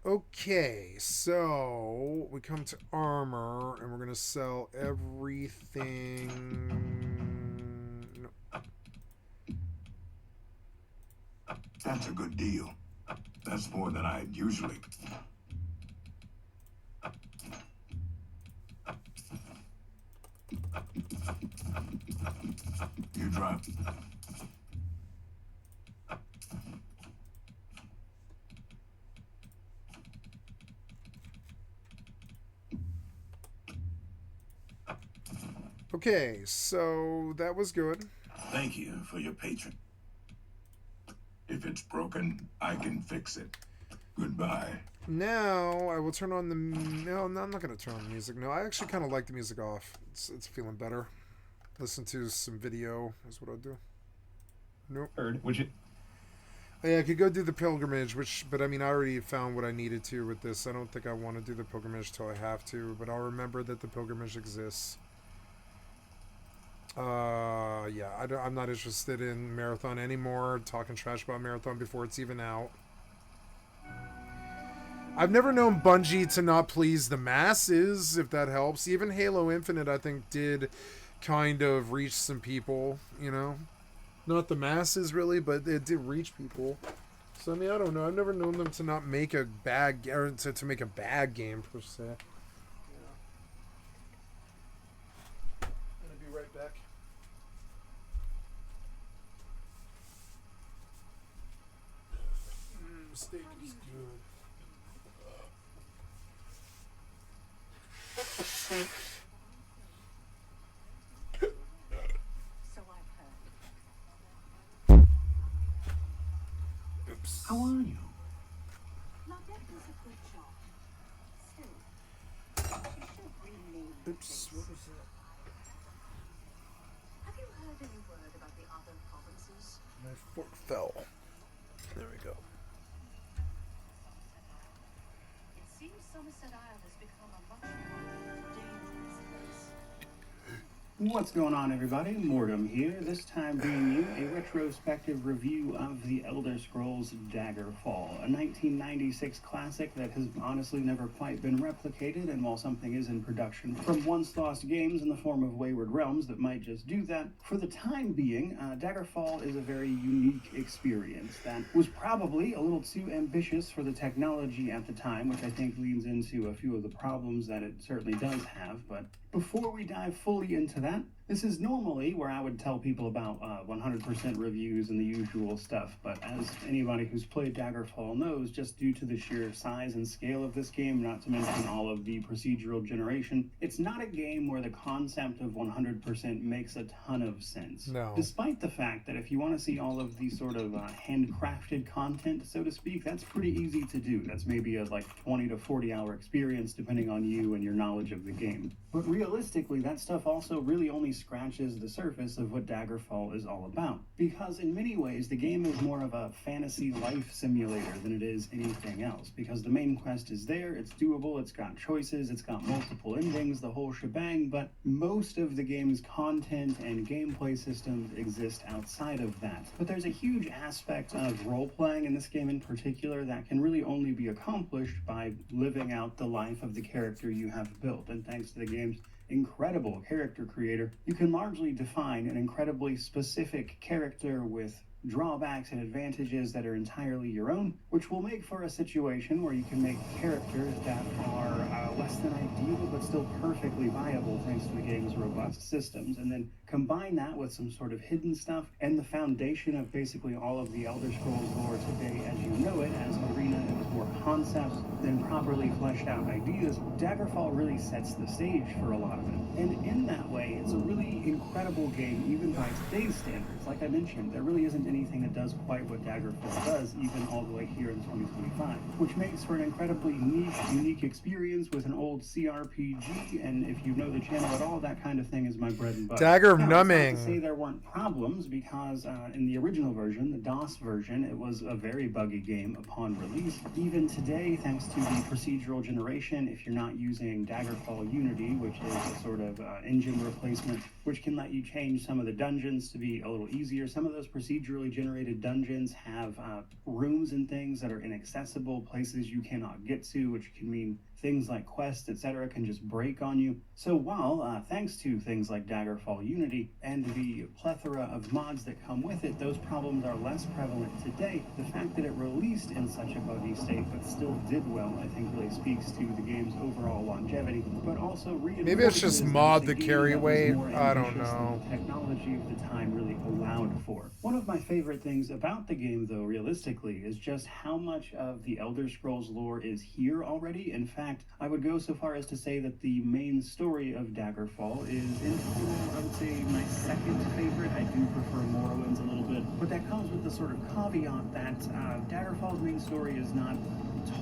Okay, so we come to armor, and we're going to sell everything... No. That's a good deal. That's more than I'd usually... You drop. Okay, so that was good. Thank you for your patron. If it's broken, I can fix it. Goodbye. Now I will turn on the... No, I'm not going to turn on the music. No, I actually kind of like the music off. It's feeling better. Listen to some video is what I'll do. Nope. Heard. Would you? Oh, yeah, I could go do the pilgrimage, but I mean, I already found what I needed to with this. I don't think I want to do the pilgrimage till I have to, but I'll remember that the pilgrimage exists. Yeah, I'm not interested in Marathon anymore. Talking trash about Marathon before it's even out. I've never known Bungie to not please the masses, if that helps. Even Halo Infinite, I think, did kind of reach some people, you know? Not the masses, really, but it did reach people. So, I mean, I don't know. I've never known them to not make a bad... Or to make a bad game, per se. Yeah. I'm gonna be right back. Steak is good. So I've heard. Oops. How are you? Not that was a good job. Still, she should rename the Oops. place. What was that? Have you heard any word about the other provinces? My fork fell. There we go. It seems Somerset Isle has become a much more dangerous place. What's going on, everybody? Mortem here, this time bringing you a retrospective review of The Elder Scrolls Daggerfall, a 1996 classic that has honestly never quite been replicated, and while something is in production from once lost games in the form of Wayward Realms that might just do that, for the time being, Daggerfall is a very unique experience that was probably a little too ambitious for the technology at the time, which I think leads into a few of the problems that it certainly does have, but before we dive fully into that, This is normally where I would tell people about 100% reviews and the usual stuff, but as anybody who's played Daggerfall knows, just due to the sheer size and scale of this game, not to mention all of the procedural generation, it's not a game where the concept of 100% makes a ton of sense. No. Despite the fact that if you want to see all of the sort of handcrafted content, so to speak, that's pretty easy to do. That's maybe a like 20 to 40 hour experience depending on you and your knowledge of the game. But realistically, that stuff also really only scratches the surface of what Daggerfall is all about. Because in many ways, the game is more of a fantasy life simulator than it is anything else. Because the main quest is there, it's doable, it's got choices, it's got multiple endings, the whole shebang, but most of the game's content and gameplay systems exist outside of that. But there's a huge aspect of role-playing in this game in particular that can really only be accomplished by living out the life of the character you have built. And thanks to the game's incredible character creator, you can largely define an incredibly specific character with drawbacks and advantages that are entirely your own, which will make for a situation where you can make characters that are less than ideal but still perfectly viable thanks to the game's robust systems, and then combine that with some sort of hidden stuff and the foundation of basically all of the Elder Scrolls lore today as you know it, as Arena and with more concepts than properly fleshed out ideas. Daggerfall really sets the stage for a lot of it, and in that way it's a really incredible game even by today's standards. Like I mentioned, there really isn't anything that does quite what Daggerfall does, even all the way here in 2025, which makes for an incredibly niche, unique experience with an old CRPG, and if you know the channel at all, that kind of thing is my bread and butter. Dagger of Now, Numbing. it's not to say there weren't problems, because in the original version, the DOS version, it was a very buggy game upon release. Even today, thanks to the procedural generation, if you're not using Daggerfall Unity, which is a sort of engine replacement, which can let you change some of the dungeons to be a little easier. Some of those procedurally generated dungeons have rooms and things that are inaccessible, places you cannot get to, which can mean things like quests, etc. can just break on you. So while, thanks to things like Daggerfall Unity and the plethora of mods that come with it, those problems are less prevalent today, the fact that it released in such a buggy state but still did well, I think really speaks to the game's overall longevity, but also Maybe it's just mod the carry weight. I don't know. The technology of the time really allowed for. One of my favorite things about the game, though, realistically, is just how much of the Elder Scrolls lore is here already. In fact, I would go so far as to say that the main story of Daggerfall is, in total, I would say my second favorite. I do prefer Morrowind's a little bit, but that comes with the sort of caveat that Daggerfall's main story is not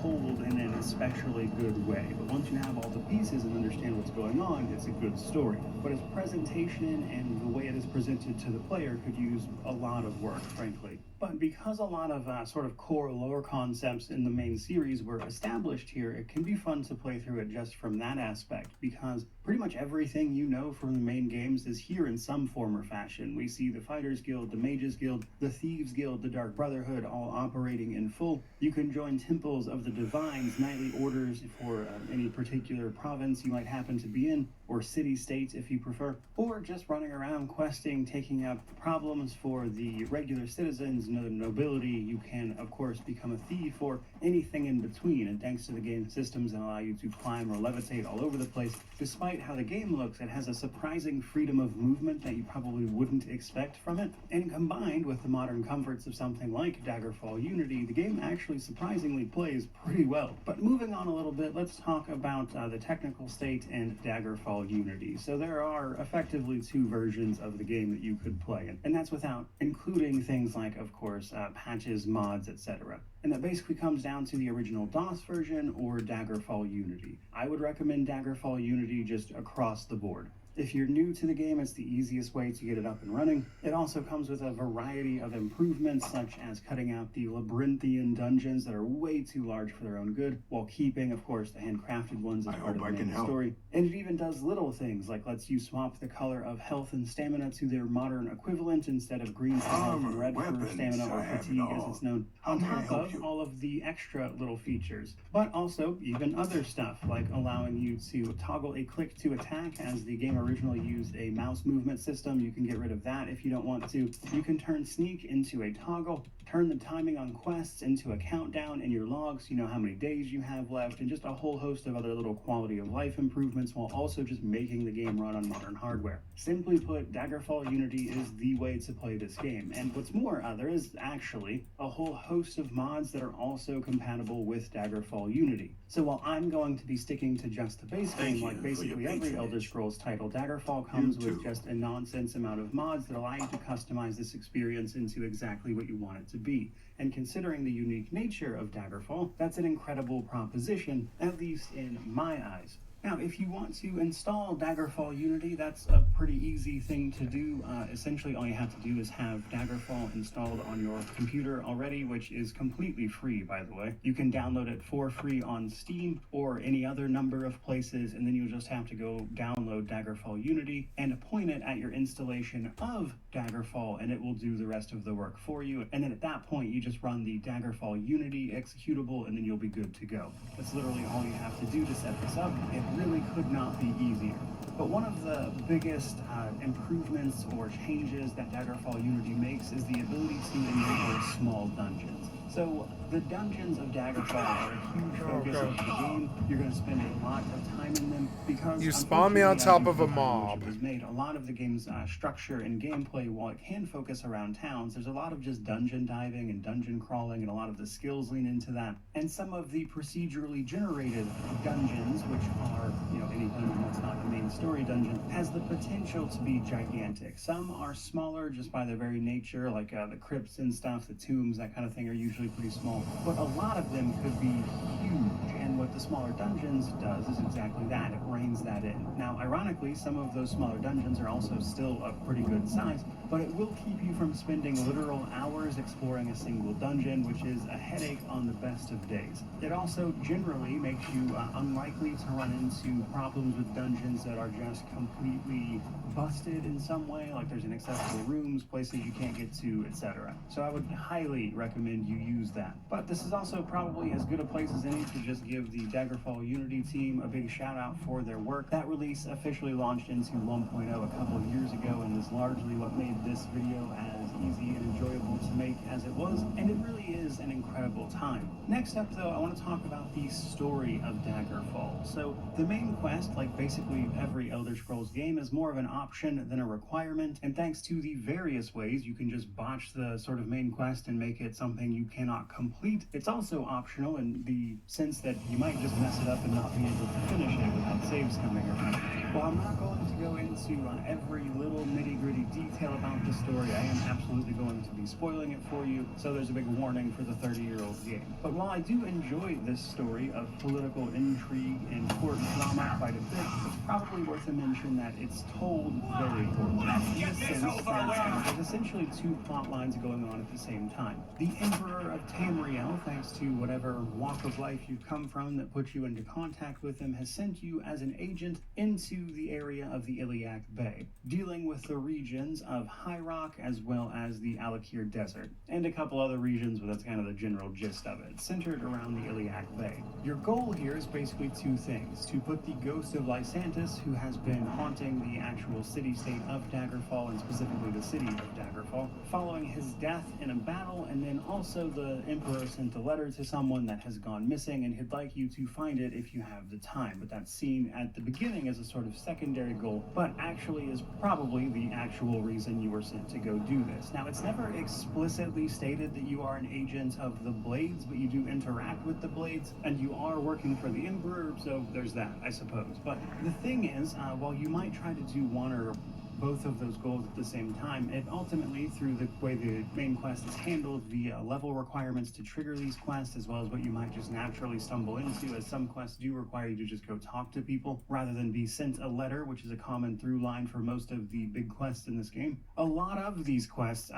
told in an especially good way. But once you have all the pieces and understand what's going on, it's a good story. But its presentation and the way it is presented to the player could use a lot of work, frankly. But because a lot of sort of core lore concepts in the main series were established here, it can be fun to play through it just from that aspect, because pretty much everything you know from the main games is here in some form or fashion. We see the Fighters Guild, the Mages Guild, the Thieves Guild, the Dark Brotherhood all operating in full. You can join temples of the Divines, knightly orders for any particular province you might happen to be in, or city-states if you prefer, or just running around questing, taking up problems for the regular citizens and the nobility. You can, of course, become a thief or anything in between, and thanks to the game systems that allow you to climb or levitate all over the place, despite how the game looks, it has a surprising freedom of movement that you probably wouldn't expect from it, and combined with the modern comforts of something like Daggerfall Unity, the game actually surprisingly plays pretty well. But moving on a little bit, let's talk about the technical state and Daggerfall Unity. So there are effectively two versions of the game that you could play, and that's without including things like, of course, patches, mods, etc. And that basically comes down to the original DOS version or Daggerfall Unity. I would recommend Daggerfall Unity just across the board. If you're new to the game, it's the easiest way to get it up and running. It also comes with a variety of improvements, such as cutting out the labyrinthian dungeons that are way too large for their own good, while keeping, of course, the handcrafted ones as part of the main story. And it even does little things, like lets you swap the color of health and stamina to their modern equivalent instead of green for health and red for stamina, or fatigue as it's known, on top of all of the extra little features. But also even other stuff, like allowing you to toggle a click to attack as the game originally used a mouse movement system. You can get rid of that if you don't want to. You can turn sneak into a toggle, turn the timing on quests into a countdown in your logs, you know how many days you have left, and just a whole host of other little quality of life improvements, while also just making the game run on modern hardware. Simply put, Daggerfall Unity is the way to play this game. And what's more, there is actually a whole host of mods that are also compatible with Daggerfall Unity. So while I'm going to be sticking to just the base game, like basically every Elder Scrolls title, Daggerfall comes with just a nonsense amount of mods that allow you to customize this experience into exactly what you want it to be. And considering the unique nature of Daggerfall, that's an incredible proposition, at least in my eyes. Now, if you want to install Daggerfall Unity, that's a pretty easy thing to do. Essentially, all you have to do is have Daggerfall installed on your computer already, which is completely free, by the way. You can download it for free on Steam or any other number of places, and then you'll just have to go download Daggerfall Unity and point it at your installation of Daggerfall, and it will do the rest of the work for you. And then at that point, you just run the Daggerfall Unity executable, and then you'll be good to go. That's literally all you have to do to set this up. It really could not be easier. But one of the biggest improvements or changes that Daggerfall Unity makes is the ability to enable small dungeons. So the dungeons of Daggerfall are a huge focus of the game. You're going to spend a lot of time in them because You spawn me on top of a mob. Was made. A lot of the game's structure and gameplay, while it can focus around towns, there's a lot of just dungeon diving and dungeon crawling, and a lot of the skills lean into that. And some of the procedurally generated dungeons, which are, you know, any dungeon that's not the main story dungeon, has the potential to be gigantic. Some are smaller just by their very nature, like the crypts and stuff, the tombs, that kind of thing are usually pretty small. But a lot of them could be huge, and what the smaller dungeons does is exactly that. It reins that in. Now, ironically, some of those smaller dungeons are also still a pretty good size, but it will keep you from spending literal hours exploring a single dungeon, which is a headache on the best of days. It also generally makes you unlikely to run into problems with dungeons that are just completely busted in some way, like there's inaccessible rooms, places you can't get to, etc. So I would highly recommend you use that. But this is also probably as good a place as any to just give the Daggerfall Unity team a big shout out for their work. That release officially launched into 1.0 a couple of years ago, and is largely what made this video as easy and enjoyable to make as it was, and it really is an incredible time. Next up though, I want to talk about the story of Daggerfall. So the main quest, like basically every Elder Scrolls game, is more of an option than a requirement, and thanks to the various ways you can just botch the sort of main quest and make it something you cannot complete, it's also optional in the sense that you might just mess it up and not be able to finish it without saves coming around. Well, I'm not going to go into every little nitty-gritty detail about the story. I am absolutely going to be spoiling it for you, so there's a big warning for the 30-year-old game. But while I do enjoy this story of political intrigue and court drama quite a bit, it's probably worth a mention that it's told very poorly. In the sense that there's essentially two plot lines going on at the same time. The Emperor of Tamriel, thanks to whatever walk of life you've come from that put you into contact with him, has sent you as an agent into the area of the Iliac Bay, dealing with the regions of High Rock as well as the Alakir Desert, and a couple other regions, but that's kind of the general gist of it, centered around the Iliac Bay. Your goal here is basically two things: to put the ghost of Lysantis, who has been haunting the actual city-state of Daggerfall, and specifically the city of Daggerfall, following his death in a battle, and then also the Emperor sent a letter to someone that has gone missing, and he'd like you to find it if you have the time. But that's seen at the beginning as a sort of secondary goal, but actually is probably the actual reason you were sent to go do this. Now, it's never explicitly stated that you are an agent of the Blades, but you do interact with the Blades, and you are working for the Emperor, so there's that, I suppose. But the thing is, while you might try to do one or both of those goals at the same time, it ultimately, through the way the main quest is handled, the level requirements to trigger these quests, as well as what you might just naturally stumble into, as some quests do require you to just go talk to people rather than be sent a letter, which is a common through line for most of the big quests in this game. A lot of these quests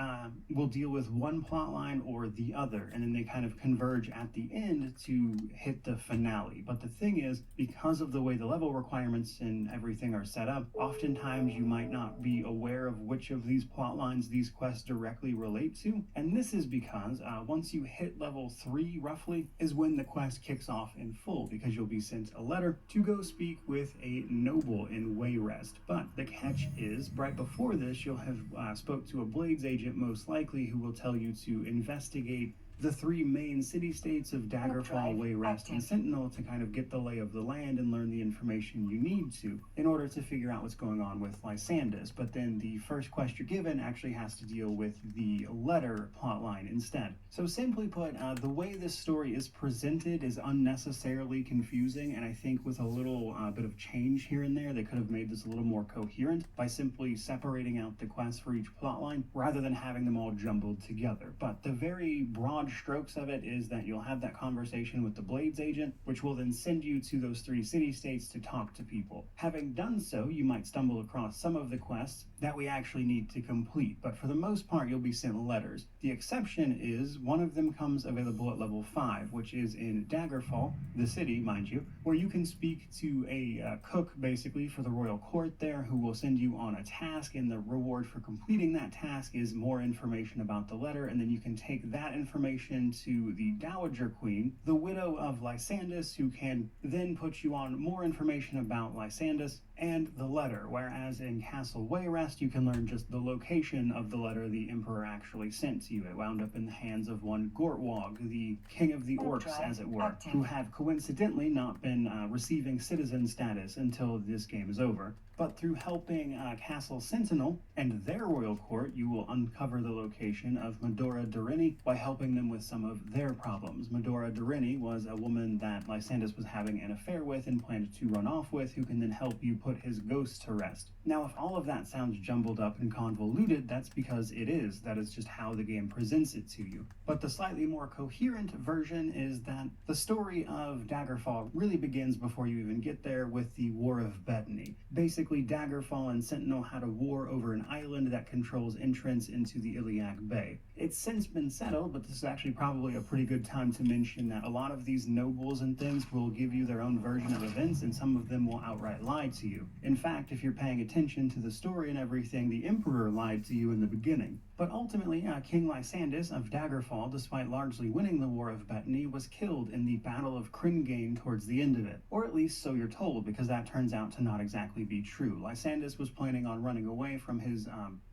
will deal with one plot line or the other, and then they kind of converge at the end to hit the finale. But the thing is, because of the way the level requirements and everything are set up, oftentimes you might not not be aware of which of these plot lines these quests directly relate to. And this is because once you hit level 3 roughly is when the quest kicks off in full, because you'll be sent a letter to go speak with a noble in Wayrest. But the catch is, right before this, you'll have spoke to a Blades agent most likely, who will tell you to investigate the 3 main city-states of Daggerfall, Wayrest, and Sentinel to kind of get the lay of the land and learn the information you need to in order to figure out what's going on with Lysandus. But then the first quest you're given actually has to deal with the letter plotline instead. So simply put, the way this story is presented is unnecessarily confusing, and I think with a little bit of change here and there, they could have made this a little more coherent by simply separating out the quests for each plotline rather than having them all jumbled together. But the very broad strokes of it is that you'll have that conversation with the Blades agent, which will then send you to those 3 city-states to talk to people. Having done so, you might stumble across some of the quests that we actually need to complete, but for the most part you'll be sent letters. The exception is one of them comes available at level 5, which is in Daggerfall, the city, mind you, where you can speak to a cook, basically, for the royal court there, who will send you on a task, and the reward for completing that task is more information about the letter, and then you can take that information to the Dowager Queen, the widow of Lysandus, who can then put you on more information about Lysandus and the letter, whereas in Castle Wayrest you can learn just the location of the letter the Emperor actually sent to you. It wound up in the hands of one Gortwog, the king of the orcs, as it were, who have coincidentally not been receiving citizen status until this game is over. But through helping Castle Sentinel and their royal court, you will uncover the location of Medora Dorini by helping them with some of their problems. Medora Dorini was a woman that Lysandus was having an affair with and planned to run off with, who can then help you put his ghost to rest. Now, if all of that sounds jumbled up and convoluted, that's because it is. That is just how the game presents it to you. But the slightly more coherent version is that the story of Daggerfall really begins before you even get there with the War of Bethany. Basically, Daggerfall and Sentinel had a war over an island that controls entrance into the Iliac Bay. It's since been settled, but this is actually probably a pretty good time to mention that a lot of these nobles and things will give you their own version of events, and some of them will outright lie to you. In fact, if you're paying attention to the story and everything, the Emperor lied to you in the beginning. But ultimately, King Lysandus of Daggerfall, despite largely winning the War of Bethany, was killed in the Battle of Cringane towards the end of it. Or at least so you're told, because that turns out to not exactly be true. Lysandus was planning on running away from his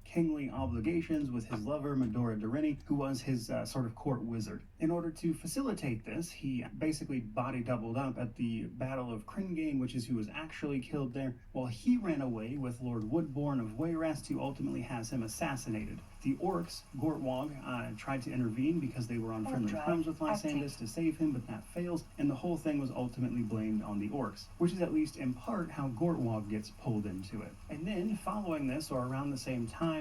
kingly obligations with his lover, Medora Dorini, who was his sort of court wizard. In order to facilitate this, he basically body doubled up at the Battle of Cringane, which is who was actually killed there, while he ran away with Lord Woodbourne of Wayrest, who ultimately has him assassinated. The orcs, Gortwog, tried to intervene because they were on friendly terms with Lysandus to save him, but that fails, and the whole thing was ultimately blamed on the orcs, which is at least in part how Gortwog gets pulled into it. And then, following this, or around the same time,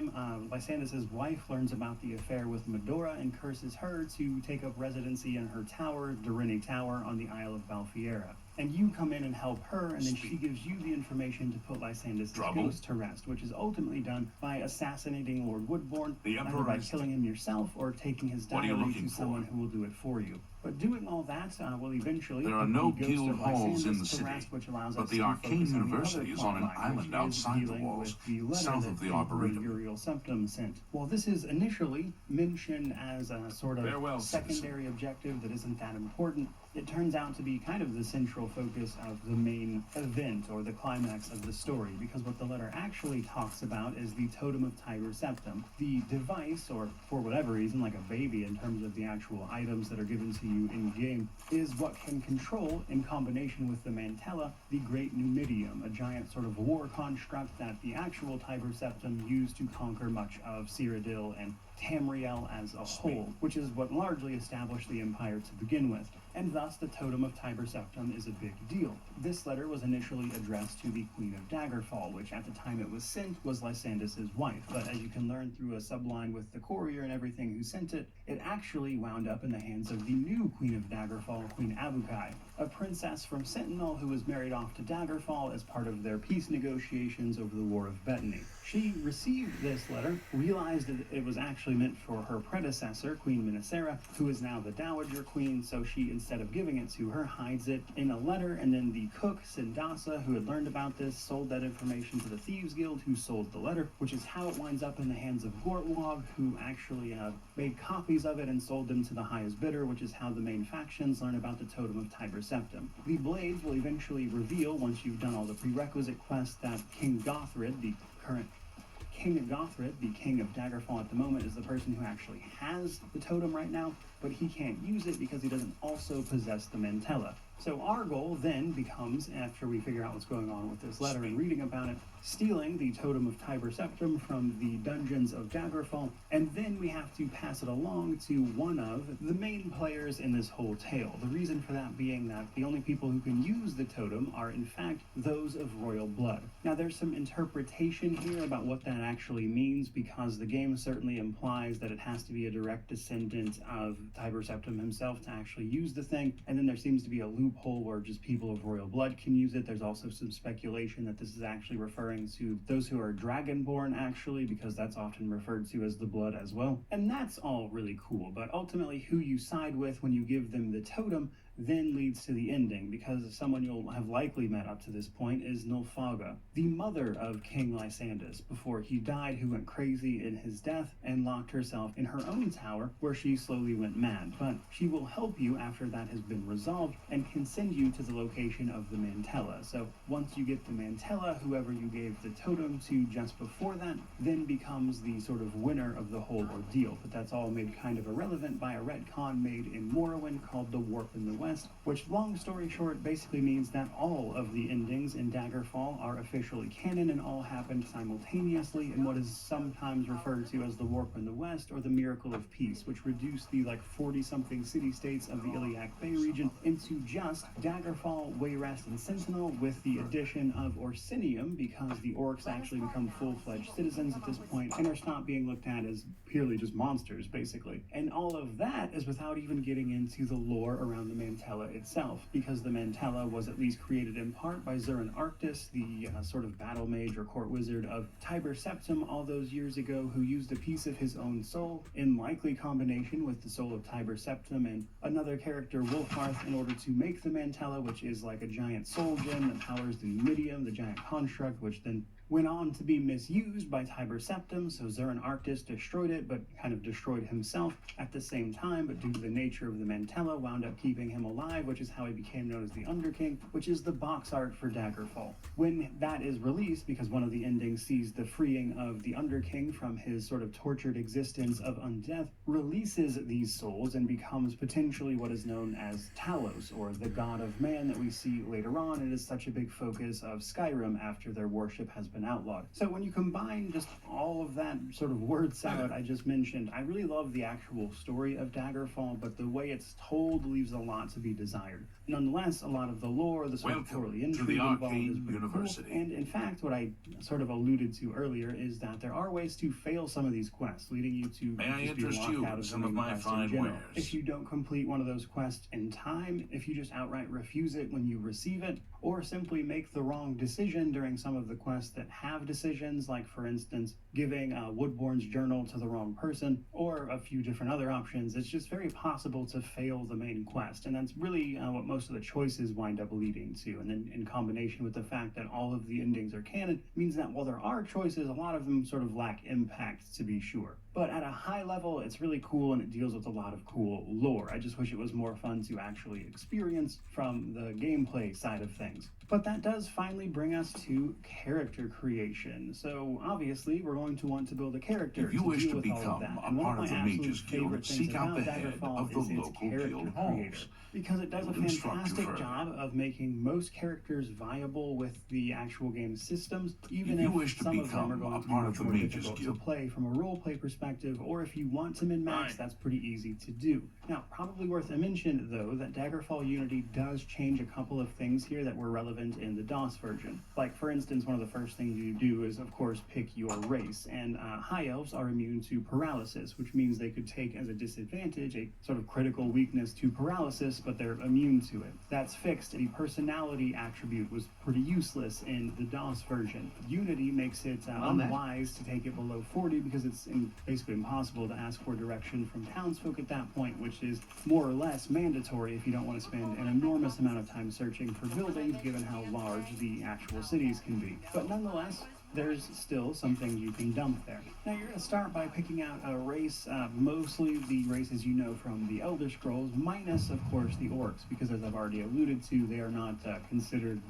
Lysandus' wife learns about the affair with Medora and curses her to take up residency in her tower, Dorini Tower, on the Isle of Balfiera. And you come in and help her, and then she gives you the information to put Lysandus' ghost to rest, which is ultimately done by assassinating Lord Woodbourne, either by killing him yourself or taking his diary to someone who will do it for you. But doing all that will eventually There are no guild halls in the city, but the Arcane University is on an island outside the walls, south of the Arboretum. Uriel Septum sent. While this is initially mentioned as a sort of secondary objective that isn't that important, it turns out to be kind of the central focus of the main event, or the climax of the story, because what the letter actually talks about is the Totem of Tiber Septum. The device, or for whatever reason, like a baby in terms of the actual items that are given to you in-game, is what can control, in combination with the Mantella, the Great Numidium, a giant sort of war construct that the actual Tiber Septum used to conquer much of Cyrodiil and Tamriel as a whole, which is what largely established the Empire to begin with. And thus the Totem of Tiber Septum is a big deal. This letter was initially addressed to the Queen of Daggerfall, which at the time it was sent was Lysandus' wife, but as you can learn through a subline with the courier and everything who sent it, it actually wound up in the hands of the new Queen of Daggerfall, Queen Abukai. a princess from Sentinel who was married off to Daggerfall as part of their peace negotiations over the War of Bettany. She received this letter, realized that it was actually meant for her predecessor, Queen Minnesera, who is now the Dowager Queen, so she, instead of giving it to her, hides it in a letter, and then the cook, Sindasa, who had learned about this, sold that information to the Thieves Guild, who sold the letter, which is how it winds up in the hands of Gortwog, who actually made copies of it and sold them to the highest bidder, which is how the main factions learn about the Totem of Tiber Septim. The Blades will eventually reveal, once you've done all the prerequisite quests, that King Gothrid, the current King of Gothrid, the King of Daggerfall at the moment, is the person who actually has the totem right now, but he can't use it because he doesn't also possess the Mantella. So our goal then becomes, after we figure out what's going on with this letter and reading about it, stealing the Totem of Tiber Septim from the dungeons of Daggerfall, and then we have to pass it along to one of the main players in this whole tale. The reason for that being that the only people who can use the totem are in fact those of royal blood. Now there's some interpretation here about what that actually means, because the game certainly implies that it has to be a direct descendant of Tiber Septim himself to actually use the thing, and then there seems to be a loophole where just people of royal blood can use it. There's also some speculation that this is actually referring to those who are dragonborn, actually, because that's often referred to as the blood as well. And that's all really cool, but ultimately who you side with when you give them the totem then leads to the ending, because someone you'll have likely met up to this point is Nulfaga, the mother of King Lysandus, before he died, who went crazy in his death and locked herself in her own tower, where she slowly went mad. But she will help you after that has been resolved and can send you to the location of the Mantella. So once you get the Mantella, whoever you gave the totem to just before that then becomes the sort of winner of the whole ordeal. But that's all made kind of irrelevant by a retcon made in Morrowind called the Warp in the West, which, long story short, basically means that all of the endings in Daggerfall are officially canon and all happened simultaneously in what is sometimes referred to as the Warp in the West or the Miracle of Peace, which reduced the 40-something city-states of the Iliac Bay region into just Daggerfall, Wayrest, and Sentinel, with the addition of Orsinium, because the orcs actually become full-fledged citizens at this point and are stopped being looked at as purely just monsters, basically. And all of that is without even getting into the lore around the Mantella itself, because the Mantella was at least created in part by Zurin Arctis, the sort of battle mage or court wizard of Tiber Septim all those years ago, who used a piece of his own soul, in likely combination with the soul of Tiber Septim and another character, Wolfhearth, in order to make the Mantella, which is like a giant soul gem that powers the Numidium, the giant construct, which then went on to be misused by Tiber Septim, so Zurin Arctis destroyed it, but kind of destroyed himself at the same time, but due to the nature of the Mantella, wound up keeping him alive, which is how he became known as the Underking, which is the box art for Daggerfall. When that is released, because one of the endings sees the freeing of the Underking from his sort of tortured existence of undeath, releases these souls and becomes potentially what is known as Talos, or the god of man that we see later on. It is such a big focus of Skyrim after their worship has been outlawed. So when you combine just all of that sort of word salad I just mentioned, I really love the actual story of Daggerfall, but the way it's told leaves a lot to be desired. Nonetheless, a lot of the lore, the sort of purely intrigue involved is pretty cool. And in fact, what I sort of alluded to earlier is that there are ways to fail some of these quests, leading you to just be locked out of some of my fine wares. If you don't complete one of those quests in time, if you just outright refuse it when you receive it, or simply make the wrong decision during some of the quests that have decisions, like for instance, giving Woodbourne's journal to the wrong person, or a few different other options, it's just very possible to fail the main quest. And that's really what most of the choices wind up leading to. And then in combination with the fact that all of the endings are canon, means that while there are choices, a lot of them sort of lack impact, to be sure. But at a high level, it's really cool and it deals with a lot of cool lore. I just wish it was more fun to actually experience from the gameplay side of things. But that does finally bring us to character creation. So obviously, we're going to want to build a character. If you wish to become a part of the Mages Guild, seek out the head of the local guild halls. Because it does a fantastic job of making most characters viable with the actual game systems, even if some of them are going to be much more difficult to play from a roleplay perspective. perspective, or if you want to min-max, Fine. that's pretty easy to do. Now, probably worth a mention, though, that Daggerfall Unity does change a couple of things here that were relevant in the DOS version. Like, for instance, one of the first things you do is, of course, pick your race, and High Elves are immune to paralysis, which means they could take as a disadvantage a sort of critical weakness to paralysis, but they're immune to it. That's fixed. The personality attribute was pretty useless in the DOS version. Unity makes it unwise to take it below 40 because it's basically impossible to ask for direction from townsfolk at that point, which is more or less mandatory if you don't want to spend an enormous amount of time searching for buildings given how large the actual cities can be. But nonetheless, there's still some things you can dump there. Now you're going to start by picking out a race, mostly the races you know from the Elder Scrolls, minus of course the orcs, because as I've already alluded to, they are not considered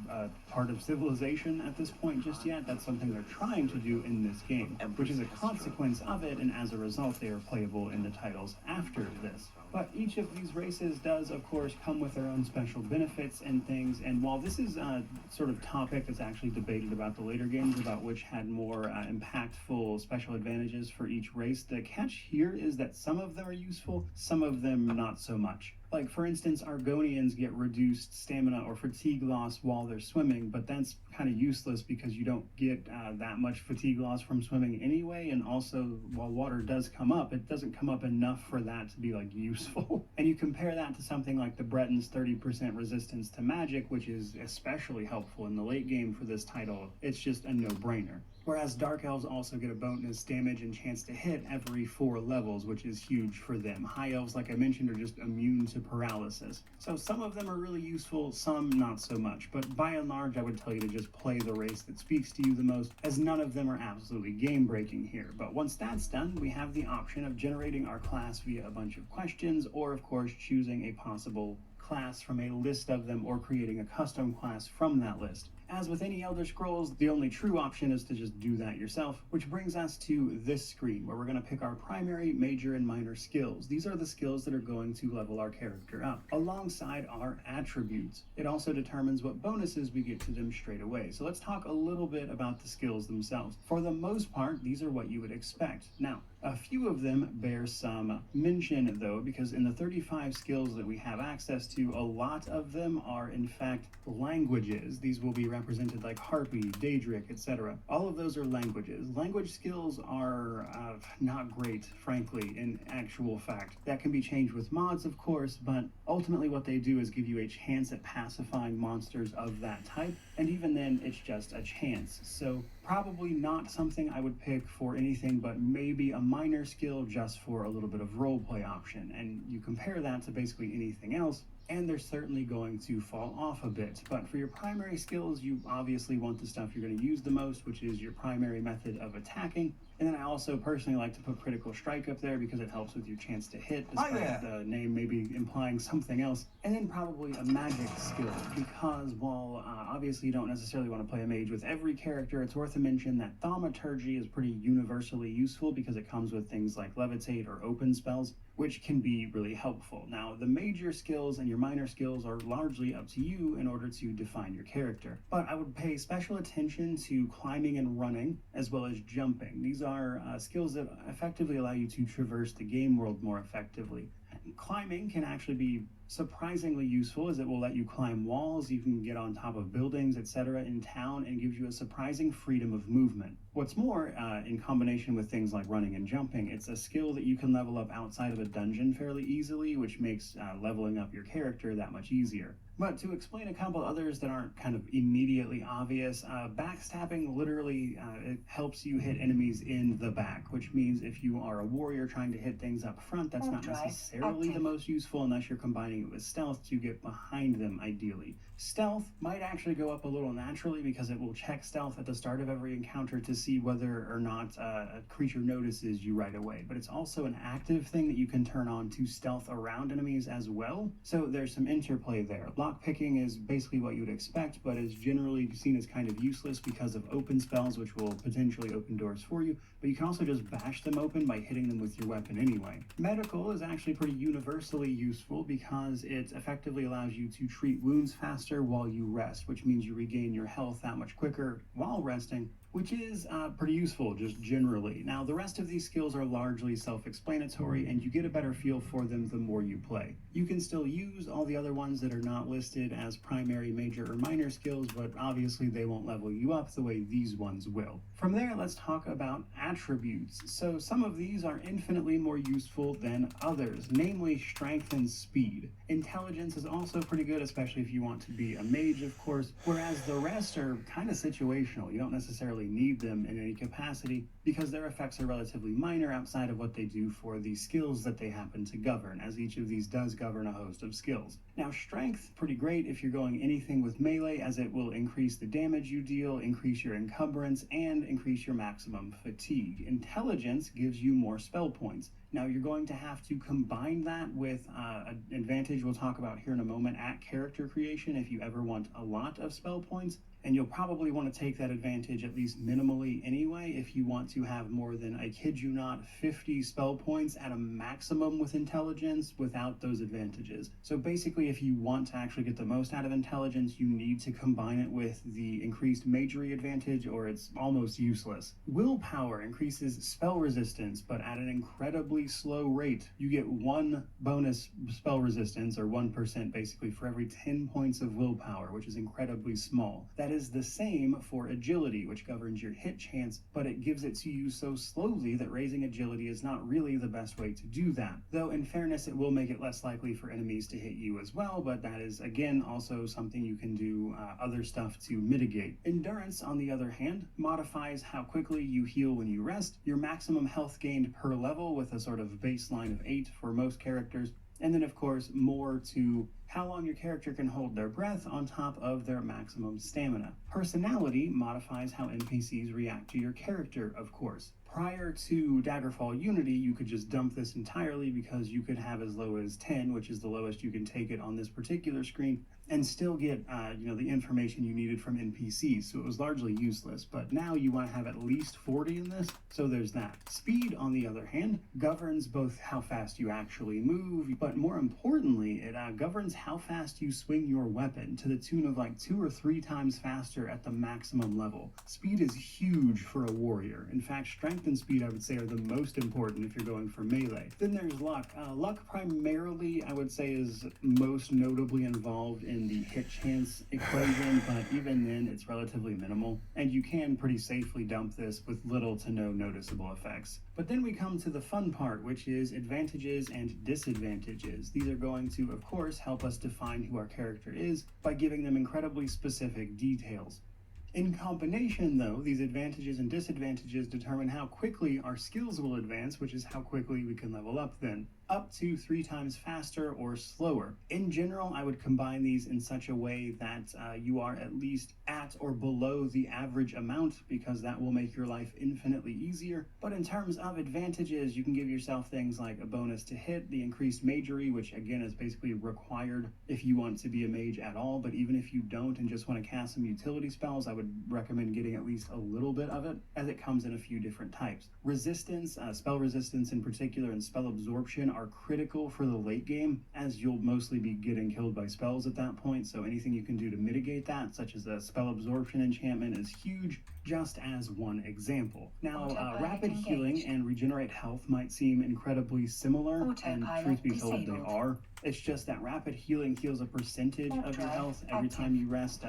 part of civilization at this point just yet. That's something they're trying to do in this game, which is a consequence of it, and as a result they are playable in the titles after this. But each of these races does, of course, come with their own special benefits and things, and while this is a sort of topic that's actually debated about the later games, about which had more impactful special advantages for each race, the catch here is that some of them are useful, some of them not so much. Like, for instance, Argonians get reduced stamina or fatigue loss while they're swimming, but that's kind of useless because you don't get that much fatigue loss from swimming anyway, and also, while water does come up, it doesn't come up enough for that to be, like, useful. And you compare that to something like the Breton's 30% resistance to magic, which is especially helpful in the late game for this title. It's just a no-brainer. Whereas Dark Elves also get a bonus damage and chance to hit every 4 levels, which is huge for them. High Elves, like I mentioned, are just immune to paralysis. So some of them are really useful, some not so much. But by and large, I would tell you to just play the race that speaks to you the most, as none of them are absolutely game-breaking here. But once that's done, we have the option of generating our class via a bunch of questions, or of course choosing a possible class from a list of them, or creating a custom class from that list. As with any Elder Scrolls, the only true option is to just do that yourself, which brings us to this screen, where we're going to pick our primary, major, and minor skills. These are the skills that are going to level our character up, alongside our attributes. It also determines what bonuses we get to them straight away. So let's talk a little bit about the skills themselves. For the most part, these are what you would expect. Now, a few of them bear some mention, though, because in the 35 skills that we have access to, a lot of them are, in fact, languages. These will be represented like Harpy, Daedric, etc. All of those are languages. Language skills are not great, frankly, in actual fact. That can be changed with mods, of course, but ultimately what they do is give you a chance at pacifying monsters of that type, and even then, it's just a chance. So probably not something I would pick for anything but maybe a minor skill just for a little bit of roleplay option. And you compare that to basically anything else, and they're certainly going to fall off a bit. But for your primary skills, you obviously want the stuff you're going to use the most, which is your primary method of attacking. And then I also personally like to put critical strike up there because it helps with your chance to hit, despite the name maybe implying something else. And then probably a magic skill, because while obviously you don't necessarily want to play a mage with every character, it's worth a mention that thaumaturgy is pretty universally useful because it comes with things like levitate or open spells, which can be really helpful. Now, the major skills and your minor skills are largely up to you in order to define your character. But I would pay special attention to climbing and running, as well as jumping. These are skills that effectively allow you to traverse the game world more effectively. Climbing can actually be surprisingly useful, as it will let you climb walls, you can get on top of buildings, etc. in town, and gives you a surprising freedom of movement. What's more, in combination with things like running and jumping, it's a skill that you can level up outside of a dungeon fairly easily, which makes leveling up your character that much easier. But to explain a couple others that aren't kind of immediately obvious, backstabbing literally it helps you hit enemies in the back, which means if you are a warrior trying to hit things up front, that's not necessarily the most useful unless you're combining it with stealth to get behind them, ideally. Stealth might actually go up a little naturally because it will check stealth at the start of every encounter to see whether or not a creature notices you right away, but it's also an active thing that you can turn on to stealth around enemies as well, so there's some interplay there. Lockpicking is basically what you would expect, but is generally seen as kind of useless because of open spells, which will potentially open doors for you, but you can also just bash them open by hitting them with your weapon anyway. Medical is actually pretty universally useful because it effectively allows you to treat wounds faster while you rest, which means you regain your health that much quicker while resting, which is pretty useful just generally. Now, the rest of these skills are largely self-explanatory, and you get a better feel for them the more you play. You can still use all the other ones that are not listed as primary, major, or minor skills, but obviously they won't level you up the way these ones will. From there, let's talk about attributes. So some of these are infinitely more useful than others, namely strength and speed. Intelligence is also pretty good, especially if you want to be a mage, of course, whereas the rest are kind of situational. You don't necessarily need them in any capacity because their effects are relatively minor outside of what they do for the skills that they happen to govern, as each of these does govern a host of skills. Now, strength, pretty great if you're going anything with melee, as it will increase the damage you deal, increase your encumbrance, and increase your maximum fatigue. Intelligence gives you more spell points. Now, you're going to have to combine that with an advantage we'll talk about here in a moment at character creation if you ever want a lot of spell points. And you'll probably want to take that advantage at least minimally anyway if you want to have more than, I kid you not, 50 spell points at a maximum with intelligence without those advantages. So basically, if you want to actually get the most out of intelligence, you need to combine it with the increased magery advantage, or it's almost useless. Willpower increases spell resistance, but at an incredibly slow rate. You get 1 bonus spell resistance, or 1% basically, for every 10 points of willpower, which is incredibly small. That is the same for agility, which governs your hit chance, but it gives it to you so slowly that raising agility is not really the best way to do that. Though in fairness, it will make it less likely for enemies to hit you as well, but that is again also something you can do other stuff to mitigate. Endurance, on the other hand, modifies how quickly you heal when you rest, your maximum health gained per level with a sort of baseline of 8 for most characters, and then of course more to how long your character can hold their breath on top of their maximum stamina. Personality modifies how NPCs react to your character, of course. Prior to Daggerfall Unity, you could just dump this entirely because you could have as low as 10, which is the lowest you can take it on this particular screen, and still get the information you needed from NPCs, so it was largely useless. But now you want to have at least 40 in this, so there's that. Speed, on the other hand, governs both how fast you actually move, but more importantly, it governs how fast you swing your weapon, to the tune of like 2 or 3 times faster at the maximum level. Speed is huge for a warrior. In fact, strength and speed, I would say, are the most important if you're going for melee. Then there's luck. Luck primarily, I would say, is most notably involved in the hit chance equation, but even then it's relatively minimal, and you can pretty safely dump this with little to no noticeable effects. But then we come to the fun part, which is advantages and disadvantages. These are going to, of course, help us define who our character is by giving them incredibly specific details. In combination, though, these advantages and disadvantages determine how quickly our skills will advance, which is how quickly we can level up then. Up to 3 times faster or slower. In general, I would combine these in such a way that you are at least at or below the average amount, because that will make your life infinitely easier. But in terms of advantages, you can give yourself things like a bonus to hit, the increased magery, which again is basically required if you want to be a mage at all, but even if you don't and just want to cast some utility spells, I would recommend getting at least a little bit of it, as it comes in a few different types. Resistance, spell resistance in particular, and spell absorption are critical for the late game, as you'll mostly be getting killed by spells at that point, so anything you can do to mitigate that, such as a spell absorption enchantment, is huge, just as one example. Now, rapid healing and regenerate health might seem incredibly similar, and truth be told, they are. It's just that rapid healing heals a percentage of your health every time you rest,